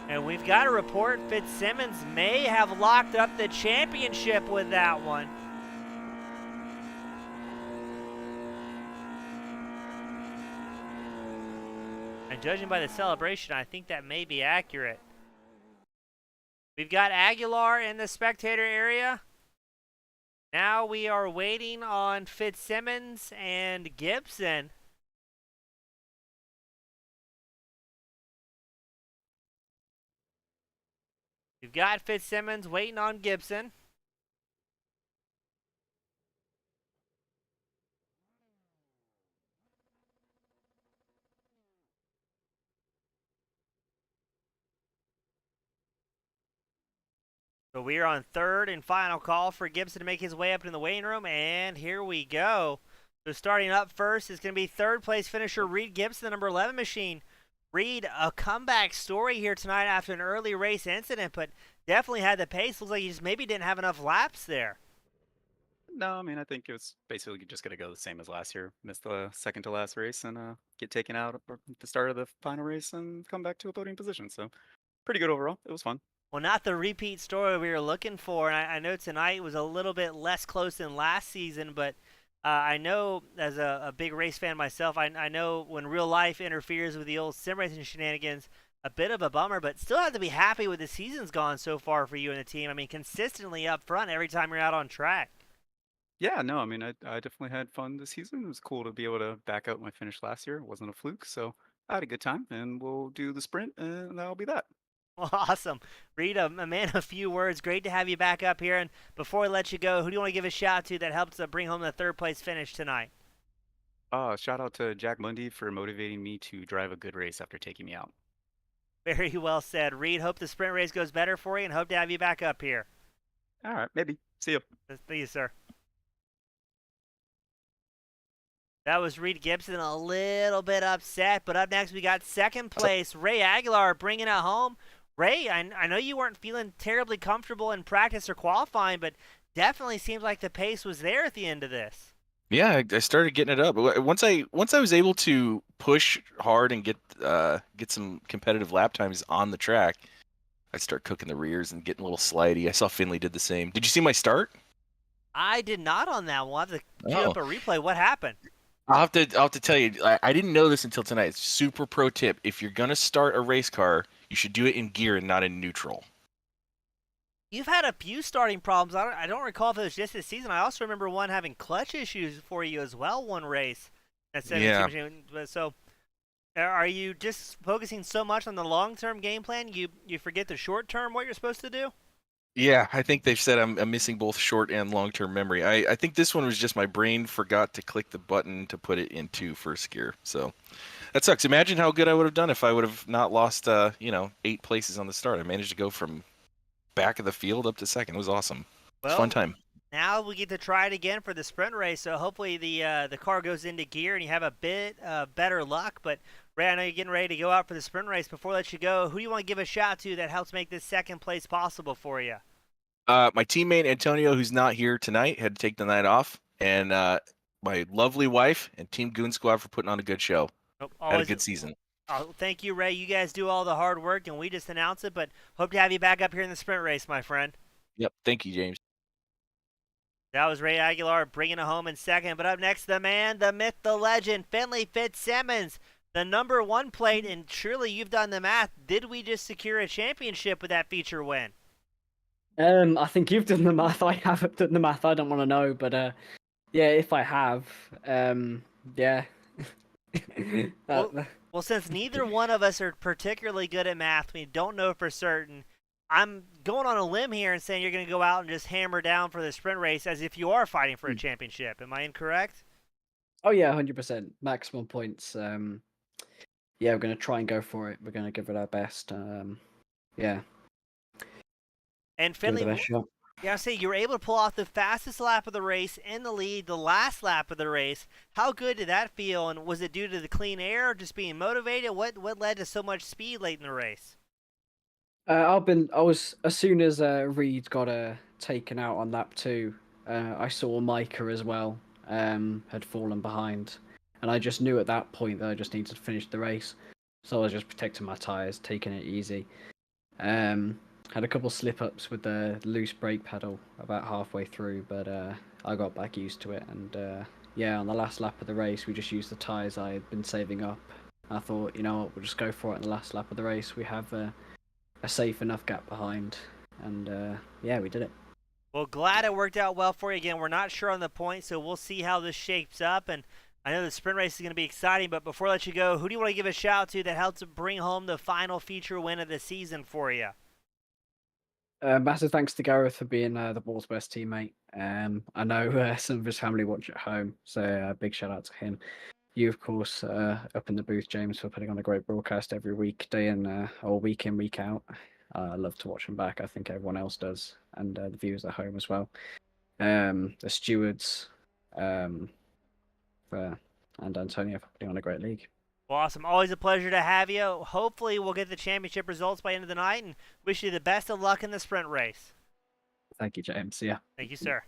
And we've got a report Fitzsimmons may have locked up the championship with that one. And judging by the celebration, I think that may be accurate. We've got Aguilar in the spectator area. Now we are waiting on Fitzsimmons and Gibson. We've got Fitzsimmons waiting on Gibson. So we are on 3rd and final call for Gibson to make his way up in the waiting room, and here we go. So starting up first is going to be 3rd place finisher Reed Gibson, the number 11 machine. Reed, a comeback story here tonight after an early race incident, but definitely had the pace. Looks like he just maybe didn't have enough laps there. No, I mean, I think it was basically just going to go the same as last year. Miss the second to last race and get taken out at the start of the final race and come back to a podium position. So pretty good overall. It was fun. Well, not the repeat story we were looking for. And I know tonight was a little bit less close than last season, but I know as a big race fan myself, I know when real life interferes with the old sim racing shenanigans, a bit of a bummer, but still have to be happy with the season's gone so far for you and the team. I mean, consistently up front every time you're out on track. Yeah, no, I mean, I definitely had fun this season. It was cool to be able to back out my finish last year. It wasn't a fluke, so I had a good time, and we'll do the sprint, and that'll be that. Well, awesome. Reed, a man of few words. Great to have you back up here. And before we let you go, who do you want to give a shout to that helped to bring home the 3rd place finish tonight? Shout out to Jack Mundy for motivating me to drive a good race after taking me out. Very well said. Reed, hope the sprint race goes better for you and hope to have you back up here. All right, maybe. See you. Thank you, sir. That was Reed Gibson, a little bit upset. But up next, we got 2nd place, Ray Aguilar bringing it home. Ray, I know you weren't feeling terribly comfortable in practice or qualifying, but definitely seems like the pace was there at the end of this. Yeah, I started getting it up. Once I was able to push hard and get some competitive lap times on the track, I'd start cooking the rears and getting a little slidey. I saw Finley did the same. Did you see my start? I did not on that one. I'll have to queue up a replay. What happened? I'll have to tell you, I didn't know this until tonight. Super pro tip. If you're going to start a race car, you should do it in gear and not in neutral. You've had a few starting problems. I don't recall if it was just this season. I also remember one having clutch issues for you as well. One race at 17 Yeah. machine. So, are you just focusing so much on the long-term game plan you forget the short-term what you're supposed to do? Yeah, I think they've said I'm missing both short and long-term memory. I think this one was just my brain forgot to click the button to put it into first gear. So that sucks. Imagine how good I would have done if I would have not lost, 8 places on the start. I managed to go from back of the field up to second. It was awesome. It's a fun Well, time. now we get to try it again for the sprint race. So hopefully the car goes into gear and you have a bit better luck. But Ray, I know you're getting ready to go out for the sprint race. Before I let you go, who do you want to give a shout to that helps make this second place possible for you? My teammate Antonio, who's not here tonight, had to take the night off, and my lovely wife and Team Goon Squad for putting on a good show. Oh, Had a always, good season. oh, thank you, Ray. You guys do all the hard work, and we just announce it. But hope to have you back up here in the sprint race, my friend. Yep. Thank you, James. That was Ray Aguilar bringing it home in second. But up next, the man, the myth, the legend, Finley Fitzsimmons, the number 1 plate. And surely you've done the math. Did we just secure a championship with that feature win? I think you've done the math. I haven't done the math. I don't want to know, but yeah, if I have, yeah. Well, since neither one of us are particularly good at math, we don't know for certain. I'm going on a limb here and saying you're going to go out and just hammer down for the sprint race as if you are fighting for a championship. Am I incorrect? Oh yeah, 100% maximum points. Yeah, we're gonna try and go for it. We're gonna give it our best. Yeah, And give it the Finley, best shot. yeah, I say you were able to pull off the fastest lap of the race in the lead, the last lap of the race. How good did that feel? And was it due to the clean air, or just being motivated? What led to so much speed late in the race? I was as soon as Reed got taken out on lap 2, I saw Micah as well had fallen behind, and I just knew at that point that I just needed to finish the race, so I was just protecting my tires, taking it easy. Had a couple slip ups with the loose brake pedal about halfway through, but I got back used to it, and yeah, on the last lap of the race we just used the tires I had been saving up. I thought, you know what, we'll just go for it in the last lap of the race. We have a safe enough gap behind, and yeah, we did it. Well, glad it worked out well for you. Again, we're not sure on the point, so we'll see how this shapes up. And I know the sprint race is going to be exciting, but before I let you go, who do you want to give a shout out to that helped bring home the final feature win of the season for you? Massive thanks to Gareth for being the ball's best teammate. I know some of his family watch at home, so big shout out to him. You, of course, up in the booth, James, for putting on a great broadcast every weekday and or week in, week out. I love to watch him back. I think everyone else does, and the viewers at home as well. The stewards, and Antonio for putting on a great league. Well, awesome. Always a pleasure to have you. Hopefully, we'll get the championship results by the end of the night, and wish you the best of luck in the sprint race. Thank you, James. Yeah. Thank you, sir.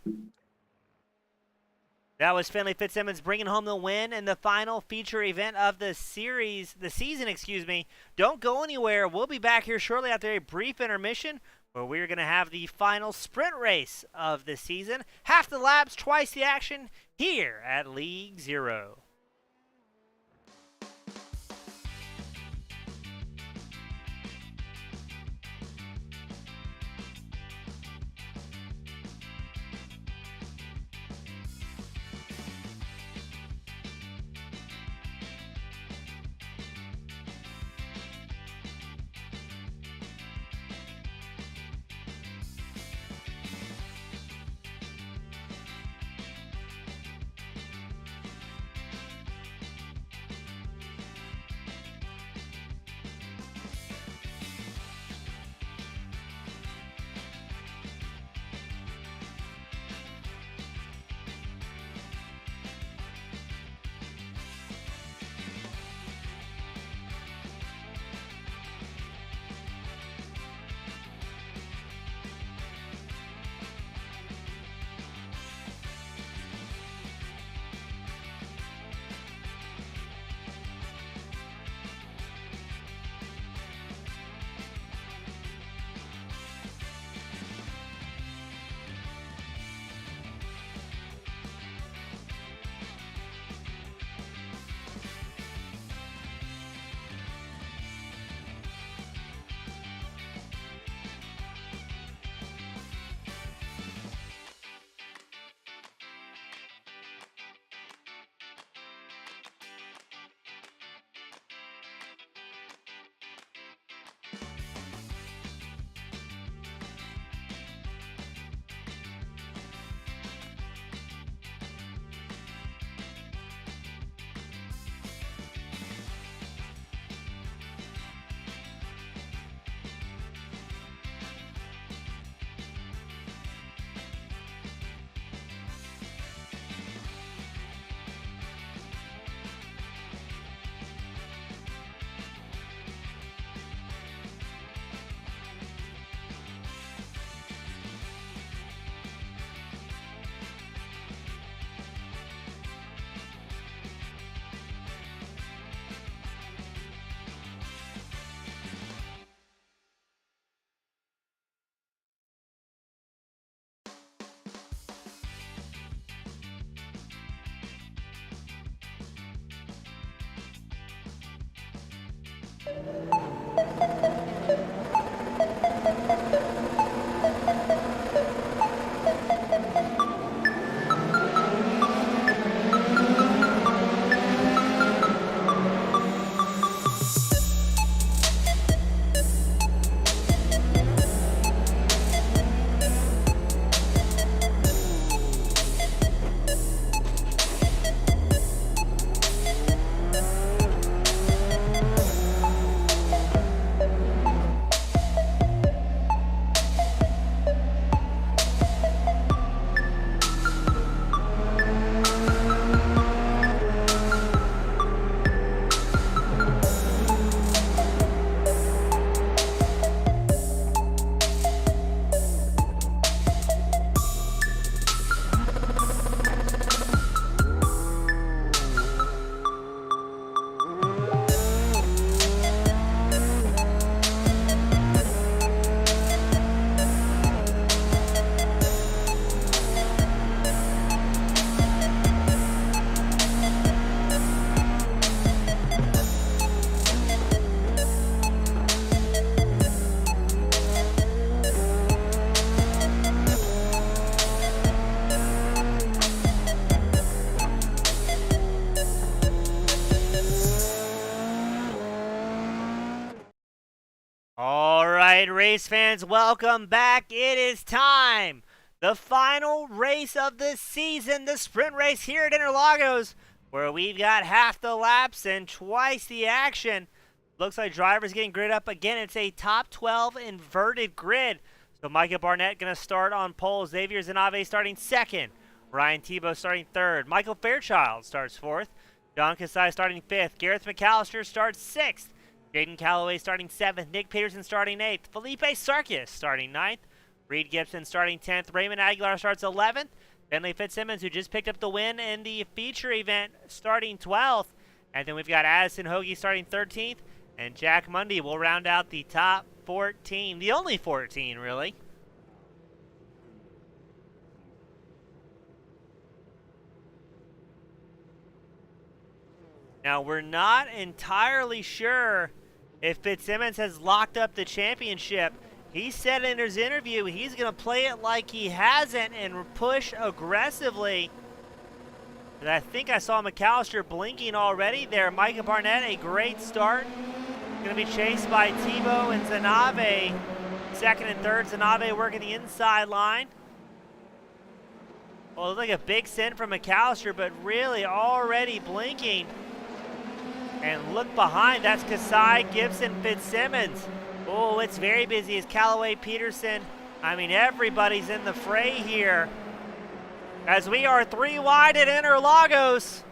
That was Finley Fitzsimmons bringing home the win in the final feature event of the season, excuse me. Don't go anywhere. We'll be back here shortly after a brief intermission where we're going to have the final sprint race of the season. Half the laps, twice the action here at League Zero. All right, race fans, welcome back. It is time. The final race of the season, the sprint race here at Interlagos, where we've got half the laps and twice the action. Looks like drivers getting grid up again. It's a top 12 inverted grid. So Micah Barnett going to start on pole. Xavier Zanave starting second. Ryan Tebow starting third. Michael Fairchild starts fourth. John Kasai starting fifth. Gareth McAllister starts sixth. Jaden Calloway starting 7th, Nick Peterson starting 8th, Felipe Sarkis starting 9th, Reed Gibson starting 10th, Raymond Aguilar starts 11th, Bentley Fitzsimmons, who just picked up the win in the feature event, starting 12th, and then we've got Addison Hoagie starting 13th, and Jack Mundy will round out the top 14, the only 14 really. Now, we're not entirely sure if Fitzsimmons has locked up the championship. He said in his interview he's going to play it like he hasn't and push aggressively. And I think I saw McAllister blinking already there. Micah Barnett, a great start. Going to be chased by Tebow and Zanave. Second and third, Zanave working the inside line. Well, it looks like a big sin from McAllister, but really already blinking. And look behind, that's Kasai, Gibson, Fitzsimmons. Oh, it's very busy. It's Callaway, Peterson. I mean, everybody's in the fray here. As we are 3 wide at Interlagos.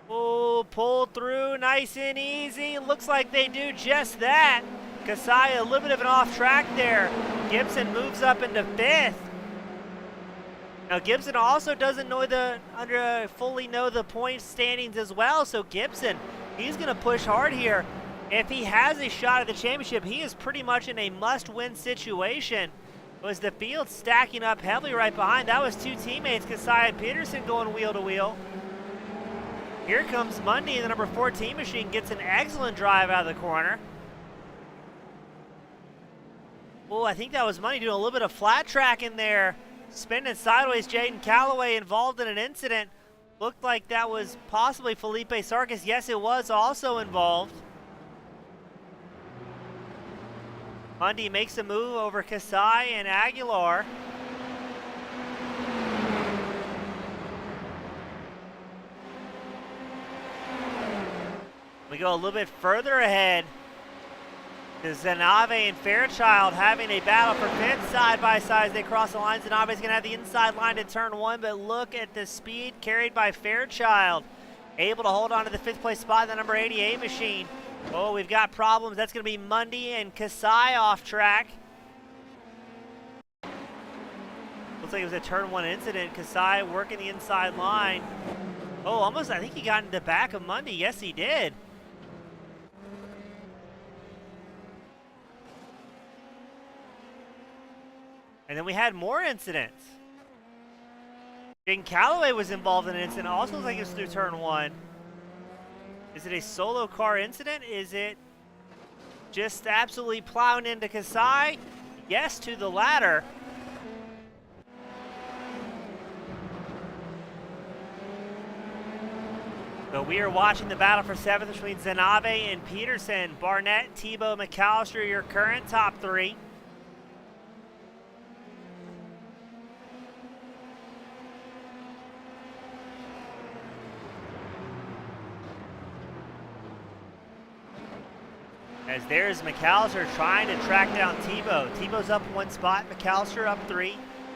Oh, pulled through nice and easy. Looks like they do just that. Kasai, a little bit of an off track there. Gibson moves up into 5th. Now Gibson also doesn't fully know the point standings as well, so Gibson, he's going to push hard here. If he has a shot at the championship, he is pretty much in a must-win situation. Was the field stacking up heavily right behind? That was 2 teammates, Kasai and Peterson, going wheel to wheel. Here comes Mundy, the number 14 machine, gets an excellent drive out of the corner. Oh, I think that was Mundy doing a little bit of flat track in there. Spinning sideways, Jaden Calloway involved in an incident. Looked like that was possibly Felipe Sarkis. Yes, it was also involved. Mundy makes a move over Kasai and Aguilar. We go a little bit further ahead. Zanave and Fairchild having a battle for 5th side by side as they cross the line. Zanave's going to have the inside line to turn 1, but look at the speed carried by Fairchild. Able to hold on to the 5th place spot in the number 88 machine. Oh, we've got problems. That's going to be Mundy and Kasai off track. Looks like it was a turn 1 incident. Kasai working the inside line. Oh, almost, I think he got in the back of Mundy. Yes, he did. And then we had more incidents. Jaden Calloway was involved in an incident. Also looks like it was through turn 1. Is it a solo car incident? Is it just absolutely plowing into Kasai? Yes to the latter. So we are watching the battle for 7th between Zanave and Peterson. Barnett, Tebow, McAllister, your current top 3. As there's McAllister trying to track down Tebow. Tebow's up 1 spot, McAllister up 3.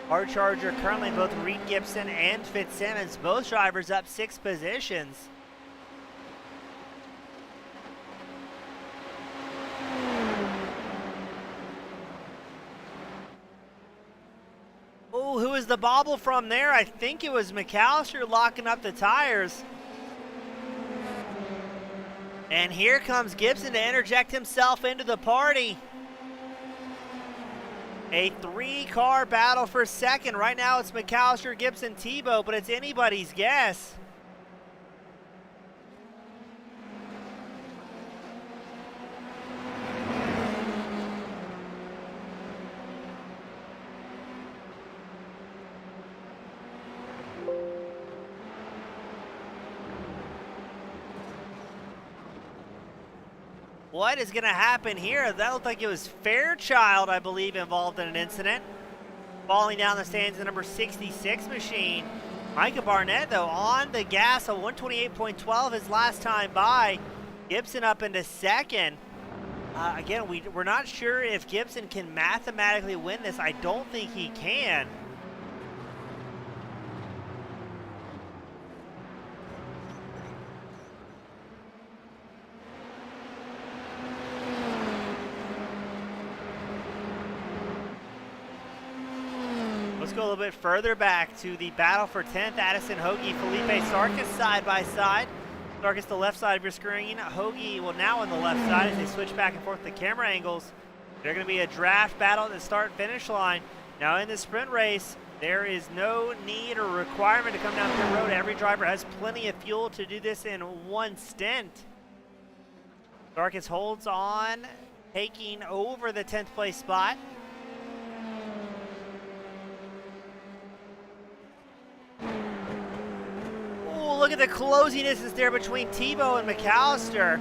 Hard Charger currently both Reed Gibson and Fitzsimmons, both drivers up 6 positions. Oh, who was the bobble from there? I think it was McAllister locking up the tires. And here comes Gibson to interject himself into the party. A 3-car battle for second. Right now it's McAllister, Gibson, Tebow, but it's anybody's guess. What is going to happen here? That looked like it was Fairchild, I believe, involved in an incident. Falling down the stands, the number 66 machine. Micah Barnett, though, on the gas, a 128.12 his last time by. Gibson up into second. Again, we're not sure if Gibson can mathematically win this. I don't think he can. Let's go a little bit further back to the battle for 10th. Addison Hoagie, Felipe Sarkis side by side. Sarkis the left side of your screen. Hoagie will now on the left side as they switch back and forth the camera angles. They're going to be a draft battle at the start and finish line. Now in the sprint race, there is no need or requirement to come down pit road. Every driver has plenty of fuel to do this in one stint. Sarkis holds on, taking over the 10th place spot. Oh, look at the closing distance there between Tebow and McAllister.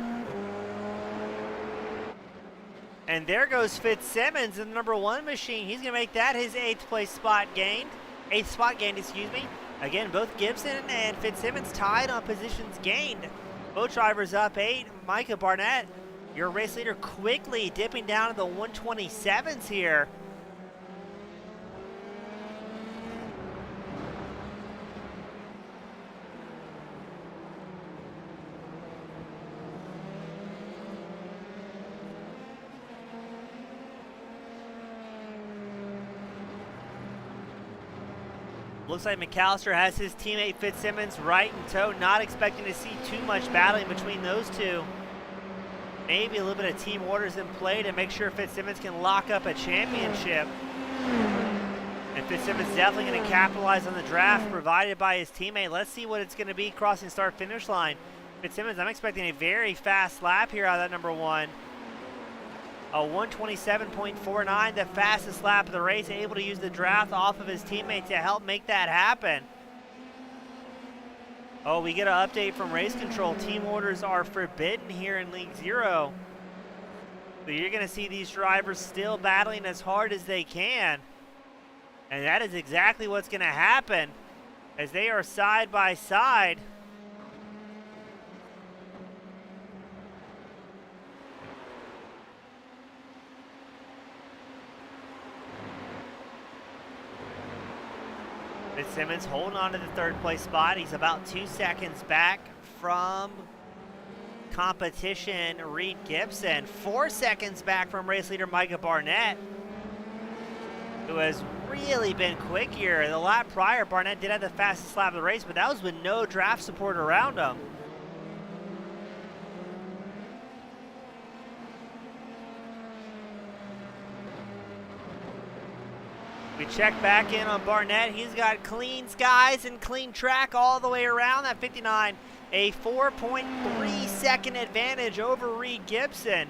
And there goes Fitzsimmons in the number 1 machine. He's going to make that his 8th place spot gained. 8th spot gained, excuse me. Again, both Gibson and Fitzsimmons tied on positions gained. Both drivers up 8. Micah Barnett, your race leader, quickly dipping down to the 127s here. Looks like McAllister has his teammate Fitzsimmons right in tow. Not expecting to see too much battling between those two. Maybe a little bit of team orders in play to make sure Fitzsimmons can lock up a championship. And Fitzsimmons definitely going to capitalize on the draft provided by his teammate. Let's see what it's going to be crossing start finish line. Fitzsimmons, I'm expecting a very fast lap here out of that number 1. A 127.49, the fastest lap of the race, able to use the draft off of his teammate to help make that happen. Oh, we get an update from race control. Team orders are forbidden here in League 0. So you're going to see these drivers still battling as hard as they can. And that is exactly what's going to happen as they are side by side. Fitzsimmons holding on to the 3rd place spot. He's about 2 seconds back from competition Reed Gibson. 4 seconds back from race leader Micah Barnett, who has really been quick here. The lap prior, Barnett did have the fastest lap of the race, but that was with no draft support around him. We check back in on Barnett. He's got clean skies and clean track all the way around. That 59 A 4.3 second advantage over Reed Gibson.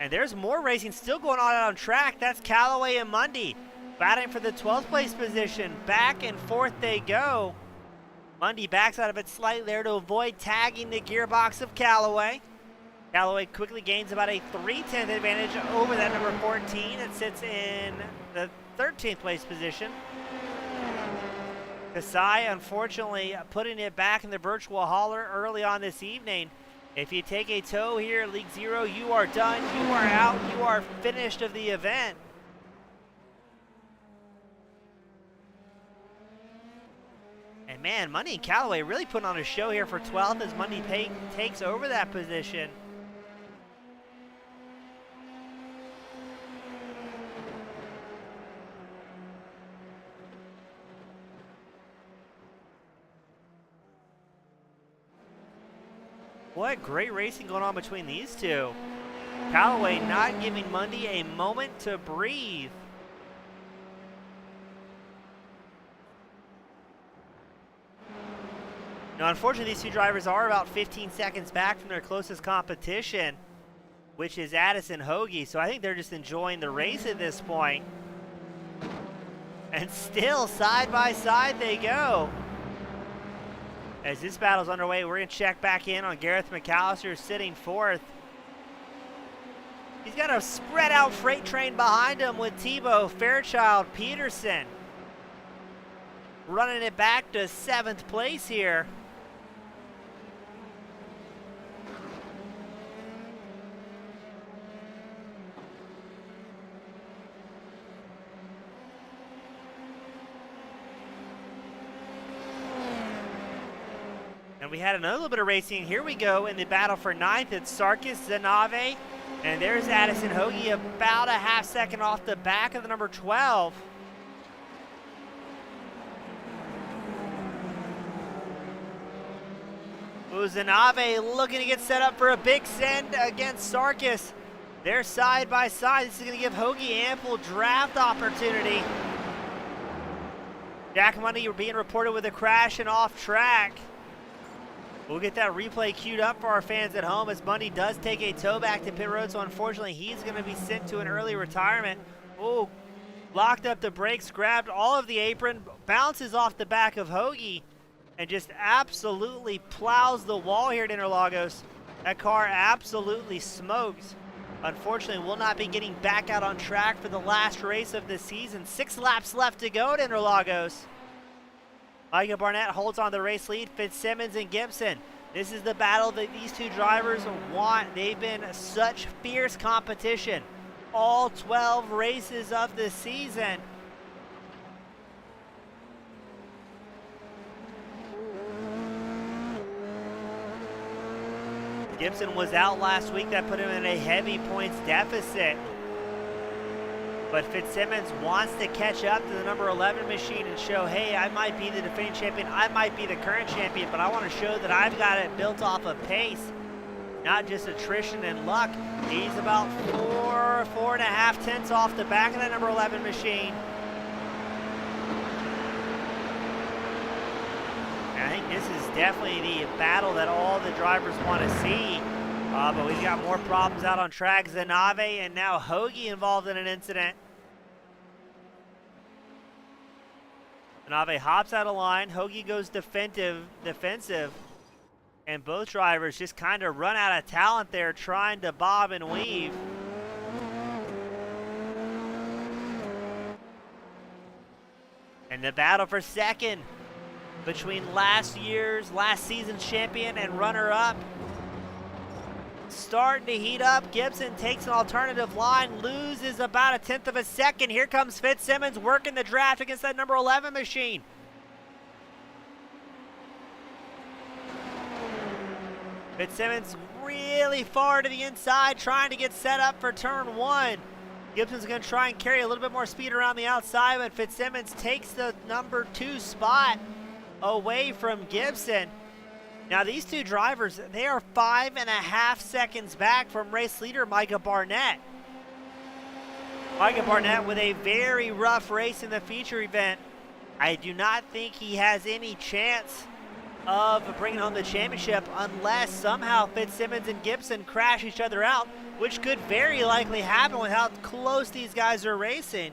And there's more racing still going on track. That's Callaway and Mundy battling for the 12th place position. Back and forth they go. Mundy backs out of it slightly there to avoid tagging the gearbox of Callaway. Callaway quickly gains about a 3/10 advantage over that number 14. It sits in the 13th place position. Kasai, unfortunately, putting it back in the virtual hauler early on this evening. If you take a tow here at League Zero, you are done, you are out, you are finished of the event. And man, Mundy and Callaway really putting on a show here for 12th as Mundy takes over that position. What great racing going on between these two. Callaway not giving Mundy a moment to breathe. Now, unfortunately, these two drivers are about 15 seconds back from their closest competition, which is Addison Hoagie. So I think they're just enjoying the race at this point. And still, side by side they go. As this battle's underway, we're going to check back in on Gareth McAllister sitting fourth. He's got a spread out freight train behind him with Tebow, Fairchild, Peterson. Running it back to 7th place here. And we had another little bit of racing. Here we go in the battle for 9th. It's Sarkis Zanave. And there's Addison Hoagie about a half second off the back of the number 12. Zanave looking to get set up for a big send against Sarkis. They're side by side. This is going to give Hoagie ample draft opportunity. Jack Mundy being reported with a crash and off track. We'll get that replay queued up for our fans at home as Mundy does take a tow back to pit road, so unfortunately he's going to be sent to an early retirement. Oh, locked up the brakes, grabbed all of the apron, bounces off the back of Hoagie, and just absolutely plows the wall here at Interlagos. That car absolutely smokes. Unfortunately, will not be getting back out on track for the last race of the season. 6 laps left to go at Interlagos. Micah Barnett holds on the race lead. Fitzsimmons and Gibson. This is the battle that these two drivers want. They've been such fierce competition all 12 races of the season. Gibson was out last week. That put him in a heavy points deficit. But Fitzsimmons wants to catch up to the number 11 machine and show, hey, I might be the defending champion, I might be the current champion, but I want to show that I've got it built off of pace, not just attrition and luck. He's about 4.5 tenths off the back of that number 11 machine. And I think this is definitely the battle that all the drivers want to see. But we've got more problems out on track. Zanave and now Hoagie involved in an incident. Zanave hops out of line. Hoagie goes defensive. And both drivers just kind of run out of talent there trying to bob and weave. And the battle for second between last season's champion and runner-up. Starting to heat up. Gibson takes an alternative line, loses about 1/10 of a second. Here comes Fitzsimmons working the draft against that number 11 machine. Fitzsimmons really far to the inside, trying to get set up for turn 1. Gibson's going to try and carry a little bit more speed around the outside, but Fitzsimmons takes the number 2 spot away from Gibson. Now these two drivers, they are 5.5 seconds back from race leader Micah Barnett. Micah Barnett with a very rough race in the feature event. I do not think he has any chance of bringing home the championship unless somehow Fitzsimmons and Gibson crash each other out, which could very likely happen with how close these guys are racing.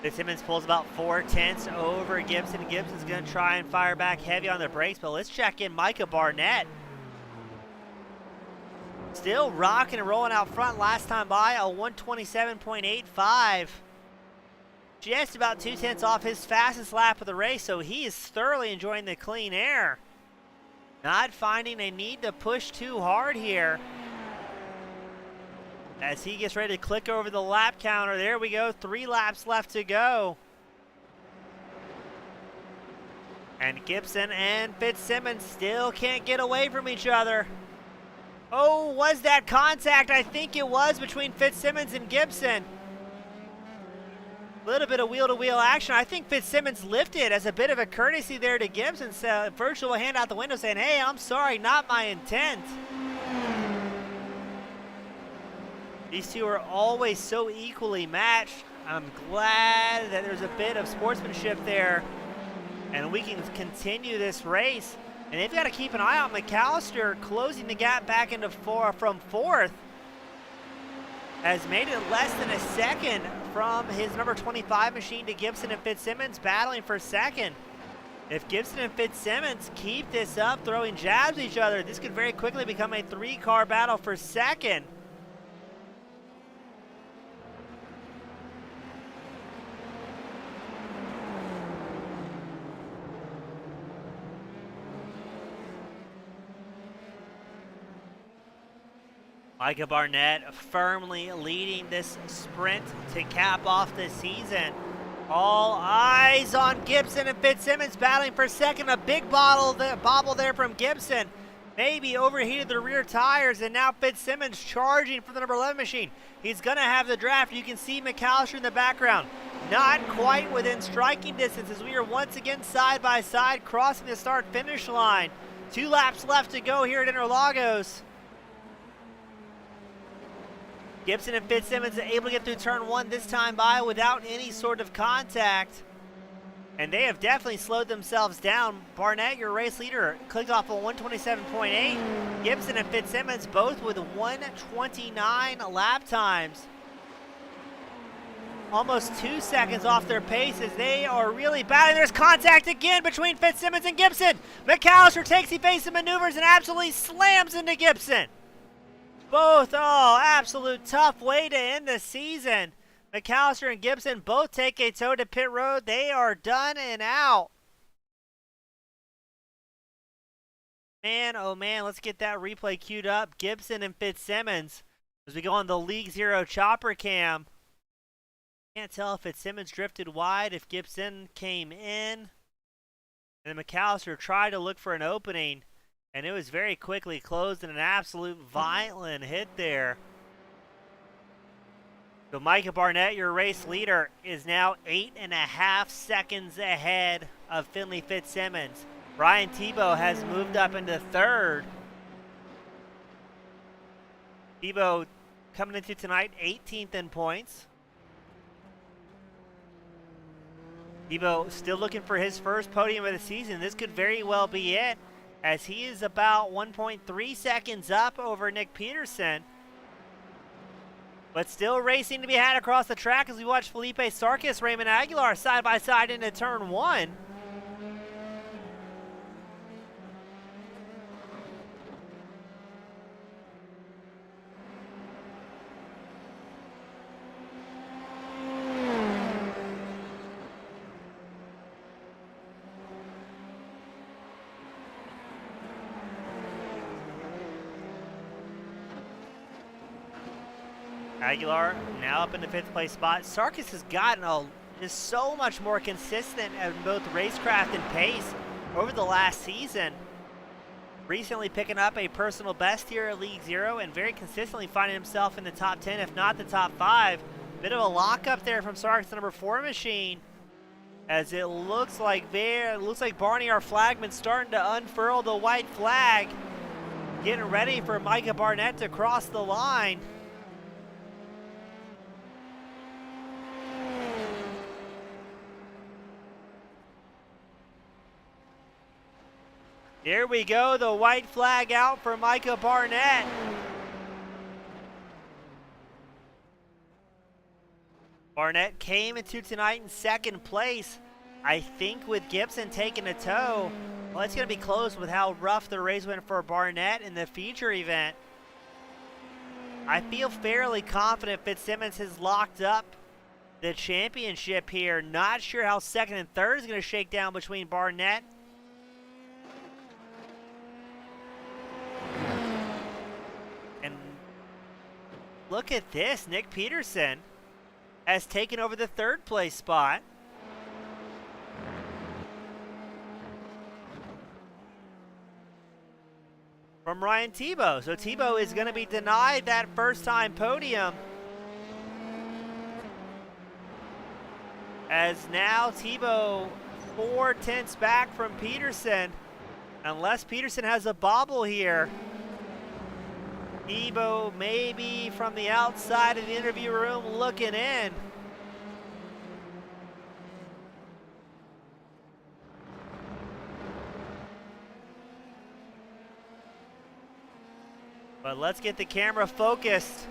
Fitzsimmons pulls about 4/10 over Gibson. Gibson's going to try and fire back heavy on the brakes, but let's check in Micah Barnett. Still rocking and rolling out front last time by, a 127.85. Just about 2/10 off his fastest lap of the race, so he is thoroughly enjoying the clean air. Not finding a need to push too hard here. As he gets ready to click over the lap counter. There we go, 3 laps left to go. And Gibson and Fitzsimmons still can't get away from each other. Oh, was that contact? I think it was between Fitzsimmons and Gibson. A little bit of wheel-to-wheel action. I think Fitzsimmons lifted as a bit of a courtesy there to Gibson. So virtual hand out the window saying, hey, I'm sorry, not my intent. These two are always so equally matched. I'm glad that there's a bit of sportsmanship there and we can continue this race. And they've got to keep an eye on McAllister closing the gap back into from 4th. Has made it less than a second from his number 25 machine to Gibson and Fitzsimmons battling for 2nd. If Gibson and Fitzsimmons keep this up, throwing jabs at each other, this could very quickly become a 3-car battle for 2nd. Micah Barnett firmly leading this sprint to cap off the season. All eyes on Gibson and Fitzsimmons battling for 2nd. A big bobble there from Gibson. Maybe overheated the rear tires, and now Fitzsimmons charging for the number 11 machine. He's going to have the draft. You can see McAllister in the background. Not quite within striking distance as we are once again side by side crossing the start-finish line. 2 laps left to go here at Interlagos. Gibson and Fitzsimmons are able to get through turn 1 this time by without any sort of contact. And they have definitely slowed themselves down. Barnett, your race leader, clicked off a 127.8. Gibson and Fitzsimmons both with 129 lap times. Almost 2 seconds off their pace as they are really battling. There's contact again between Fitzsimmons and Gibson. McAllister takes evasive maneuvers and absolutely slams into Gibson. Both, absolute tough way to end the season. McAllister and Gibson both take a tow to pit road. They are done and out. Man, oh man, let's get that replay queued up. Gibson and Fitzsimmons as we go on the League Zero chopper cam. Can't tell if Fitzsimmons drifted wide, if Gibson came in. And then McAllister tried to look for an opening. And it was very quickly closed in an absolute violent hit there. So Micah Barnett, your race leader, is now 8.5 seconds ahead of Finley Fitzsimmons. Brian Tebow has moved up into 3rd. Tebow coming into tonight 18th in points. Tebow still looking for his first podium of the season. This could very well be it, as he is about 1.3 seconds up over Nick Peterson. But still racing to be had across the track as we watch Felipe Sarkis, Raymond Aguilar side by side into turn 1. Aguilar now up in the 5th place spot. Sarkis has gotten just so much more consistent in both racecraft and pace over the last season. recently picking up a personal best here at League Zero and very consistently finding himself in the top 10, if not the top 5. Bit of a lockup there from Sark's number 4 machine, as it looks like Barney, our flagman, starting to unfurl the white flag, getting ready for Micah Barnett to cross the line. Here we go, the white flag out for Micah Barnett. Barnett came into tonight in 2nd place. I think with Gibson taking a tow, well, it's going to be close with how rough the race went for Barnett in the feature event. I feel fairly confident Fitzsimmons has locked up the championship here. Not sure how 2nd and 3rd is going to shake down between Barnett and look at this. Nick Peterson has taken over the 3rd place spot. From Ryan Tebow. So Tebow is going to be denied that first-time podium, as now Tebow 4/10 back from Peterson. Unless Peterson has a bobble here, Tebow maybe from the outside of the interview room looking in. But let's get the camera focused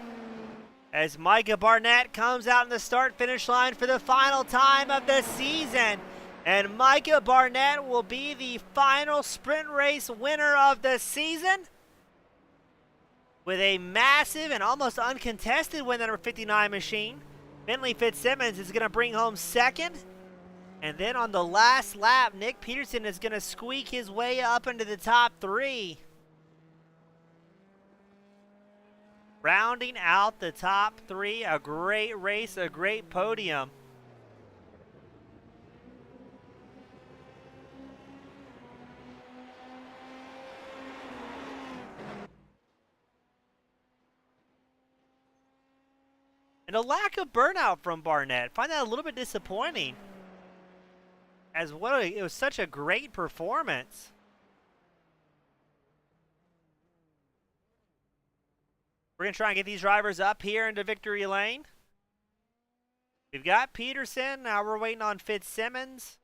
as Micah Barnett comes out in the start-finish line for the final time of the season. And Micah Barnett will be the final sprint race winner of the season, with a massive and almost uncontested win, number 59 machine. Bentley Fitzsimmons is going to bring home 2nd. And then on the last lap, Nick Peterson is going to squeak his way up into the top 3. Rounding out the top 3, a great race, a great podium. And a lack of burnout from Barnett. Find that a little bit disappointing, as well, it was such a great performance. We're going to try and get these drivers up here into victory lane. We've got Peterson. Now we're waiting on Fitzsimmons,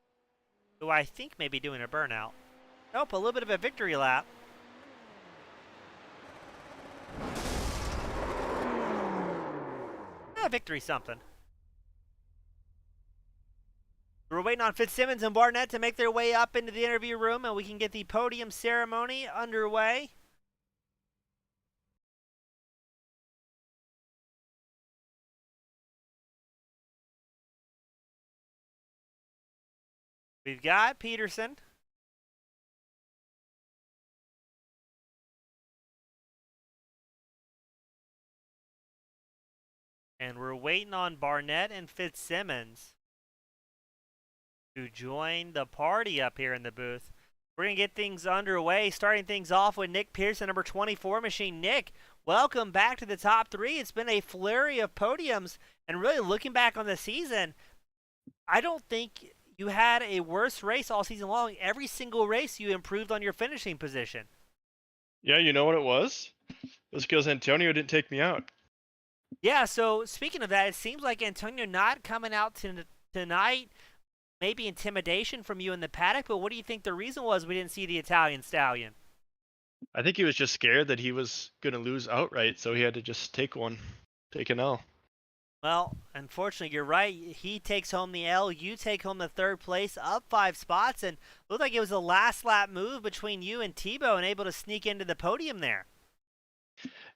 who I think may be doing a burnout. Nope, a little bit of a victory lap. Victory something. We're waiting on Fitzsimmons and Barnett to make their way up into the interview room, and we can get the podium ceremony underway. We've got Peterson. And we're waiting on Barnett and Fitzsimmons to join the party up here in the booth. We're going to get things underway, starting things off with Nick Pearson, number 24 machine. Nick, welcome back to the top 3. It's been a flurry of podiums, and really looking back on the season, I don't think you had a worse race all season long. Every single race you improved on your finishing position. Yeah, you know what it was? It was because Antonio didn't take me out. Yeah, so speaking of that, it seems like Antonio not coming out tonight, maybe intimidation from you in the paddock, but what do you think the reason was we didn't see the Italian stallion? I think he was just scared that he was going to lose outright, so he had to just take an L. Well, unfortunately, you're right. He takes home the L. You take home the 3rd place, up 5 spots, and looked like it was a last lap move between you and Tebow and able to sneak into the podium there.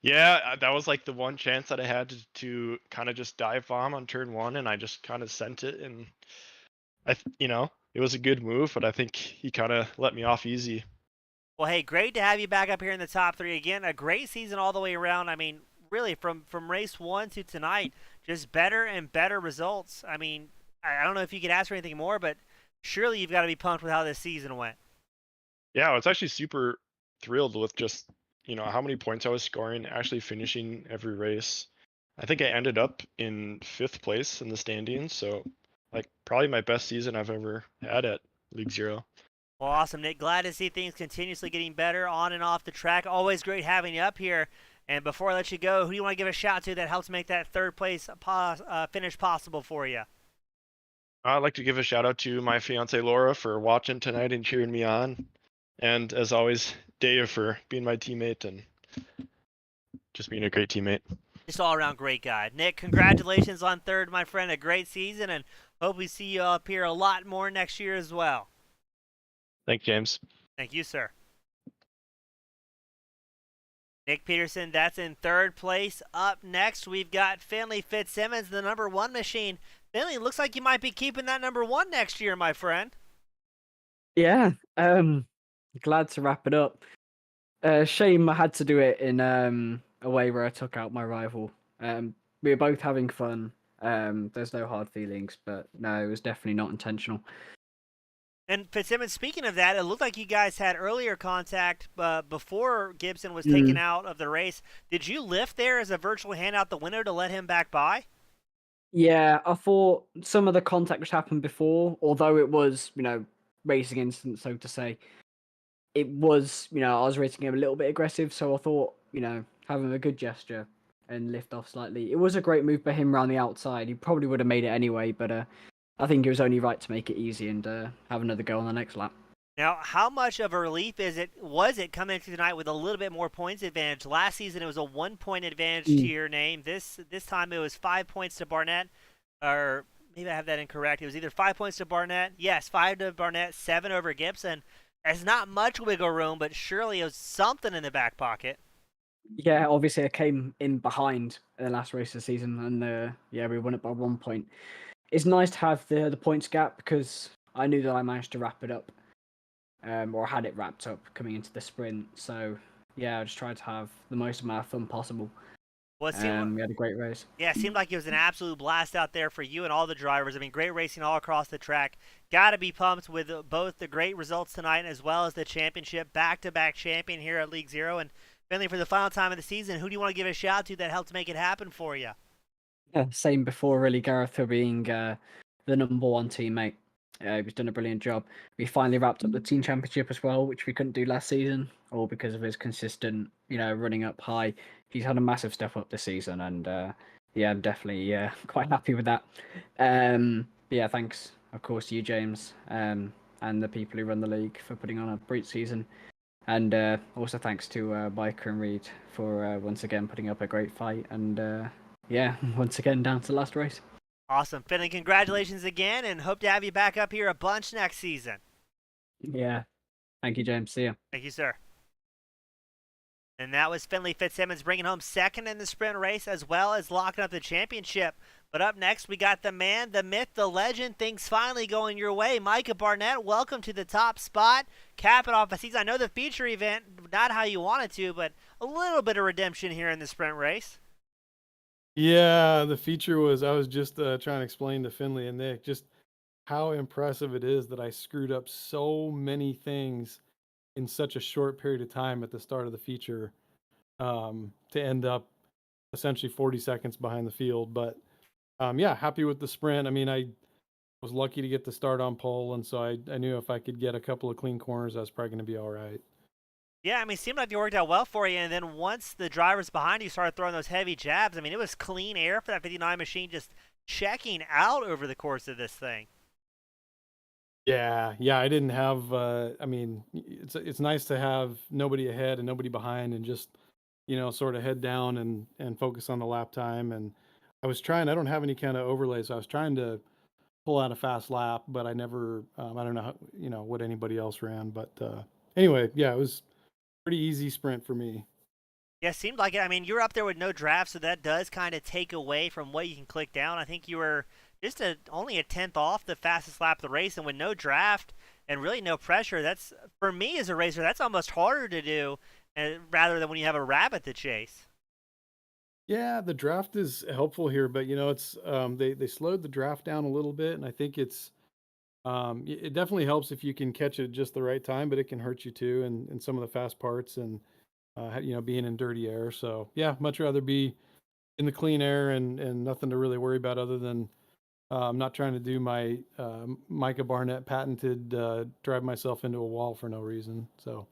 Yeah, that was like the one chance that I had to kind of just dive bomb on turn 1, and I just kind of sent it, and it was a good move, but I think he kind of let me off easy. Well, hey, great to have you back up here in the top 3 again. A great season all the way around. I mean, really, from race 1 to tonight, just better and better results. I mean, I don't know if you could ask for anything more, but surely you've got to be pumped with how this season went. Yeah, it's actually super thrilled with just how many points I was scoring, actually finishing every race. I think I ended up in 5th place in the standings, so like probably my best season I've ever had at League Zero. Well, awesome, Nick. Glad to see things continuously getting better on and off the track. Always great having you up here. And before I let you go, who do you want to give a shout to that helps make that 3rd place finish possible for you? I'd like to give a shout out to my fiance Laura for watching tonight and cheering me on, and as always, Dave for being my teammate and just being a great teammate. Just all around great guy. Nick, congratulations on 3rd, my friend. A great season, and hope we see you up here a lot more next year as well. Thanks, James. Thank you, sir. Nick Peterson, that's in 3rd place. Up next, we've got Finley Fitzsimmons, the number 1 machine. Finley, looks like you might be keeping that number 1 next year, my friend. Yeah, glad to wrap it up. Shame I had to do it in a way where I took out my rival. We were both having fun. There's no hard feelings, but no, it was definitely not intentional. And Fitzsimmons, speaking of that, it looked like you guys had earlier contact before Gibson was taken out of the race. Did you lift there as a virtual hand out the window to let him back by? Yeah, I thought some of the contact which happened before, although it was, racing incident, so to say, it was, I was rating him a little bit aggressive, so I thought, having a good gesture and lift off slightly. It was a great move by him around the outside. He probably would have made it anyway, but I think it was only right to make it easy and have another go on the next lap. Now, how much of a relief was it coming into tonight with a little bit more points advantage? Last season, it was a 1-point advantage to your name. This time, it was 5 points to Barnett, or maybe I have that incorrect. It was either 5 points to Barnett. Yes, 5 to Barnett, 7 over Gibson. There's not much wiggle room, but surely it was something in the back pocket. Yeah, obviously I came in behind the last race of the season, and we won it by 1 point. It's nice to have the points gap because I knew that I managed to wrap it up. Or had it wrapped up coming into the sprint. So, yeah, I just tried to have the most amount of fun possible. Well, we had a great race. Yeah, it seemed like it was an absolute blast out there for you and all the drivers. I mean, great racing all across the track. Got to be pumped with both the great results tonight as well as the championship, back-to-back champion here at League Zero. And Finley, for the final time of the season, who do you want to give a shout to that helped make it happen for you? Yeah, same before, really, Gareth, for being the number 1 teammate. He's done a brilliant job. We finally wrapped up the team championship as well, which we couldn't do last season, all because of his consistent, running up high. He's had a massive step up this season, and I'm definitely quite happy with that. Yeah, thanks, of course, to you, James, and the people who run the league for putting on a great season. And also thanks to Biker and Reed for once again putting up a great fight. And once again down to the last race. Awesome. Finley, congratulations again, and hope to have you back up here a bunch next season. Yeah. Thank you, James. See ya. Thank you, sir. And that was Finley Fitzsimmons bringing home 2nd in the sprint race as well as locking up the championship. But up next, we got the man, the myth, the legend. Things finally going your way. Micah Barnett, welcome to the top spot. Capping off a season. I know the feature event, not how you wanted to, but a little bit of redemption here in the sprint race. Yeah, the feature was, I was just trying to explain to Finley and Nick just how impressive it is that I screwed up so many things in such a short period of time at the start of the feature to end up essentially 40 seconds behind the field. But happy with the sprint. I mean, I was lucky to get the start on pole, and so I knew if I could get a couple of clean corners, I was probably going to be all right. Yeah, I mean, it seemed like it worked out well for you, and then once the drivers behind you started throwing those heavy jabs, I mean, it was clean air for that 59 machine just checking out over the course of this thing. Yeah, I didn't have, I mean, it's nice to have nobody ahead and nobody behind and just, sort of head down and focus on the lap time. And I don't have any kind of overlay, so I was trying to pull out a fast lap, but I never, I don't know, what anybody else ran. But anyway, yeah, it was pretty easy sprint for me. Yeah, it seemed like it. I mean, you were up there with no draft, so that does kind of take away from what you can click down. I think you were just only a 10th off the fastest lap of the race, and with no draft and really no pressure, that's, for me as a racer, that's almost harder to do rather than when you have a rabbit to chase. Yeah, the draft is helpful here, but it's they slowed the draft down a little bit, and I think it's It definitely helps if you can catch it at just the right time, but it can hurt you too in some of the fast parts and being in dirty air. So yeah, much rather be in the clean air and nothing to really worry about other than I'm not trying to do my Micah Barnett patented drive myself into a wall for no reason. So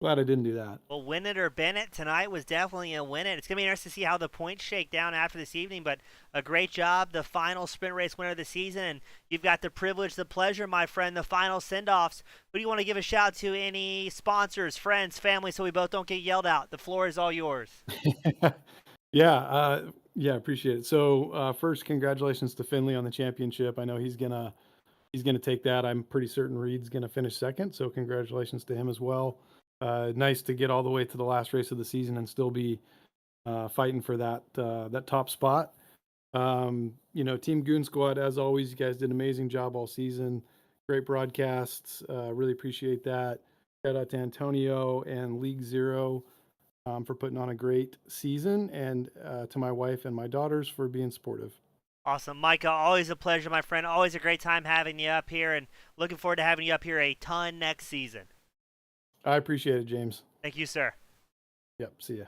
glad I didn't do that. Well, win it or bin it tonight was definitely a win it. It's going to be interesting to see how the points shake down after this evening, but a great job, the final sprint race winner of the season, and you've got the privilege, the pleasure, my friend, the final send-offs. Who do you want to give a shout to? Any sponsors, friends, family, so we both don't get yelled out? The floor is all yours. Yeah, appreciate it. So first, congratulations to Finley on the championship. I know he's gonna take that. I'm pretty certain Reed's gonna finish second, so congratulations to him as well. Nice to get all the way to the last race of the season and still be fighting for that top spot. Team Goon Squad, as always, you guys did an amazing job all season. Great broadcasts. Really appreciate that. Shout out to Antonio and League Zero for putting on a great season, and to my wife and my daughters for being supportive. Awesome. Micah, always a pleasure, my friend. Always a great time having you up here, and looking forward to having you up here a ton next season. I appreciate it, James. Thank you, sir. Yep, see ya.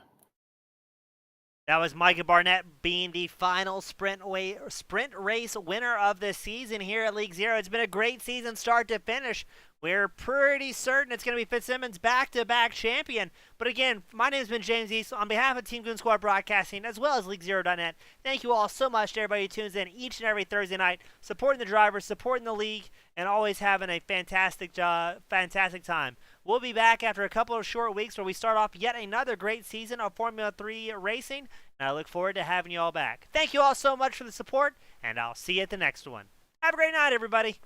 That was Micah Barnett being the final sprint race winner of the season here at League Zero. It's been a great season start to finish. We're pretty certain it's going to be Fitzsimmons back-to-back champion. But again, my name has been James East. On behalf of Team Goon Squad Broadcasting, as well as LeagueZero.net, thank you all so much to everybody who tunes in each and every Thursday night, supporting the drivers, supporting the league, and always having a fantastic time. We'll be back after a couple of short weeks where we start off yet another great season of Formula 3 racing, and I look forward to having you all back. Thank you all so much for the support, and I'll see you at the next one. Have a great night, everybody.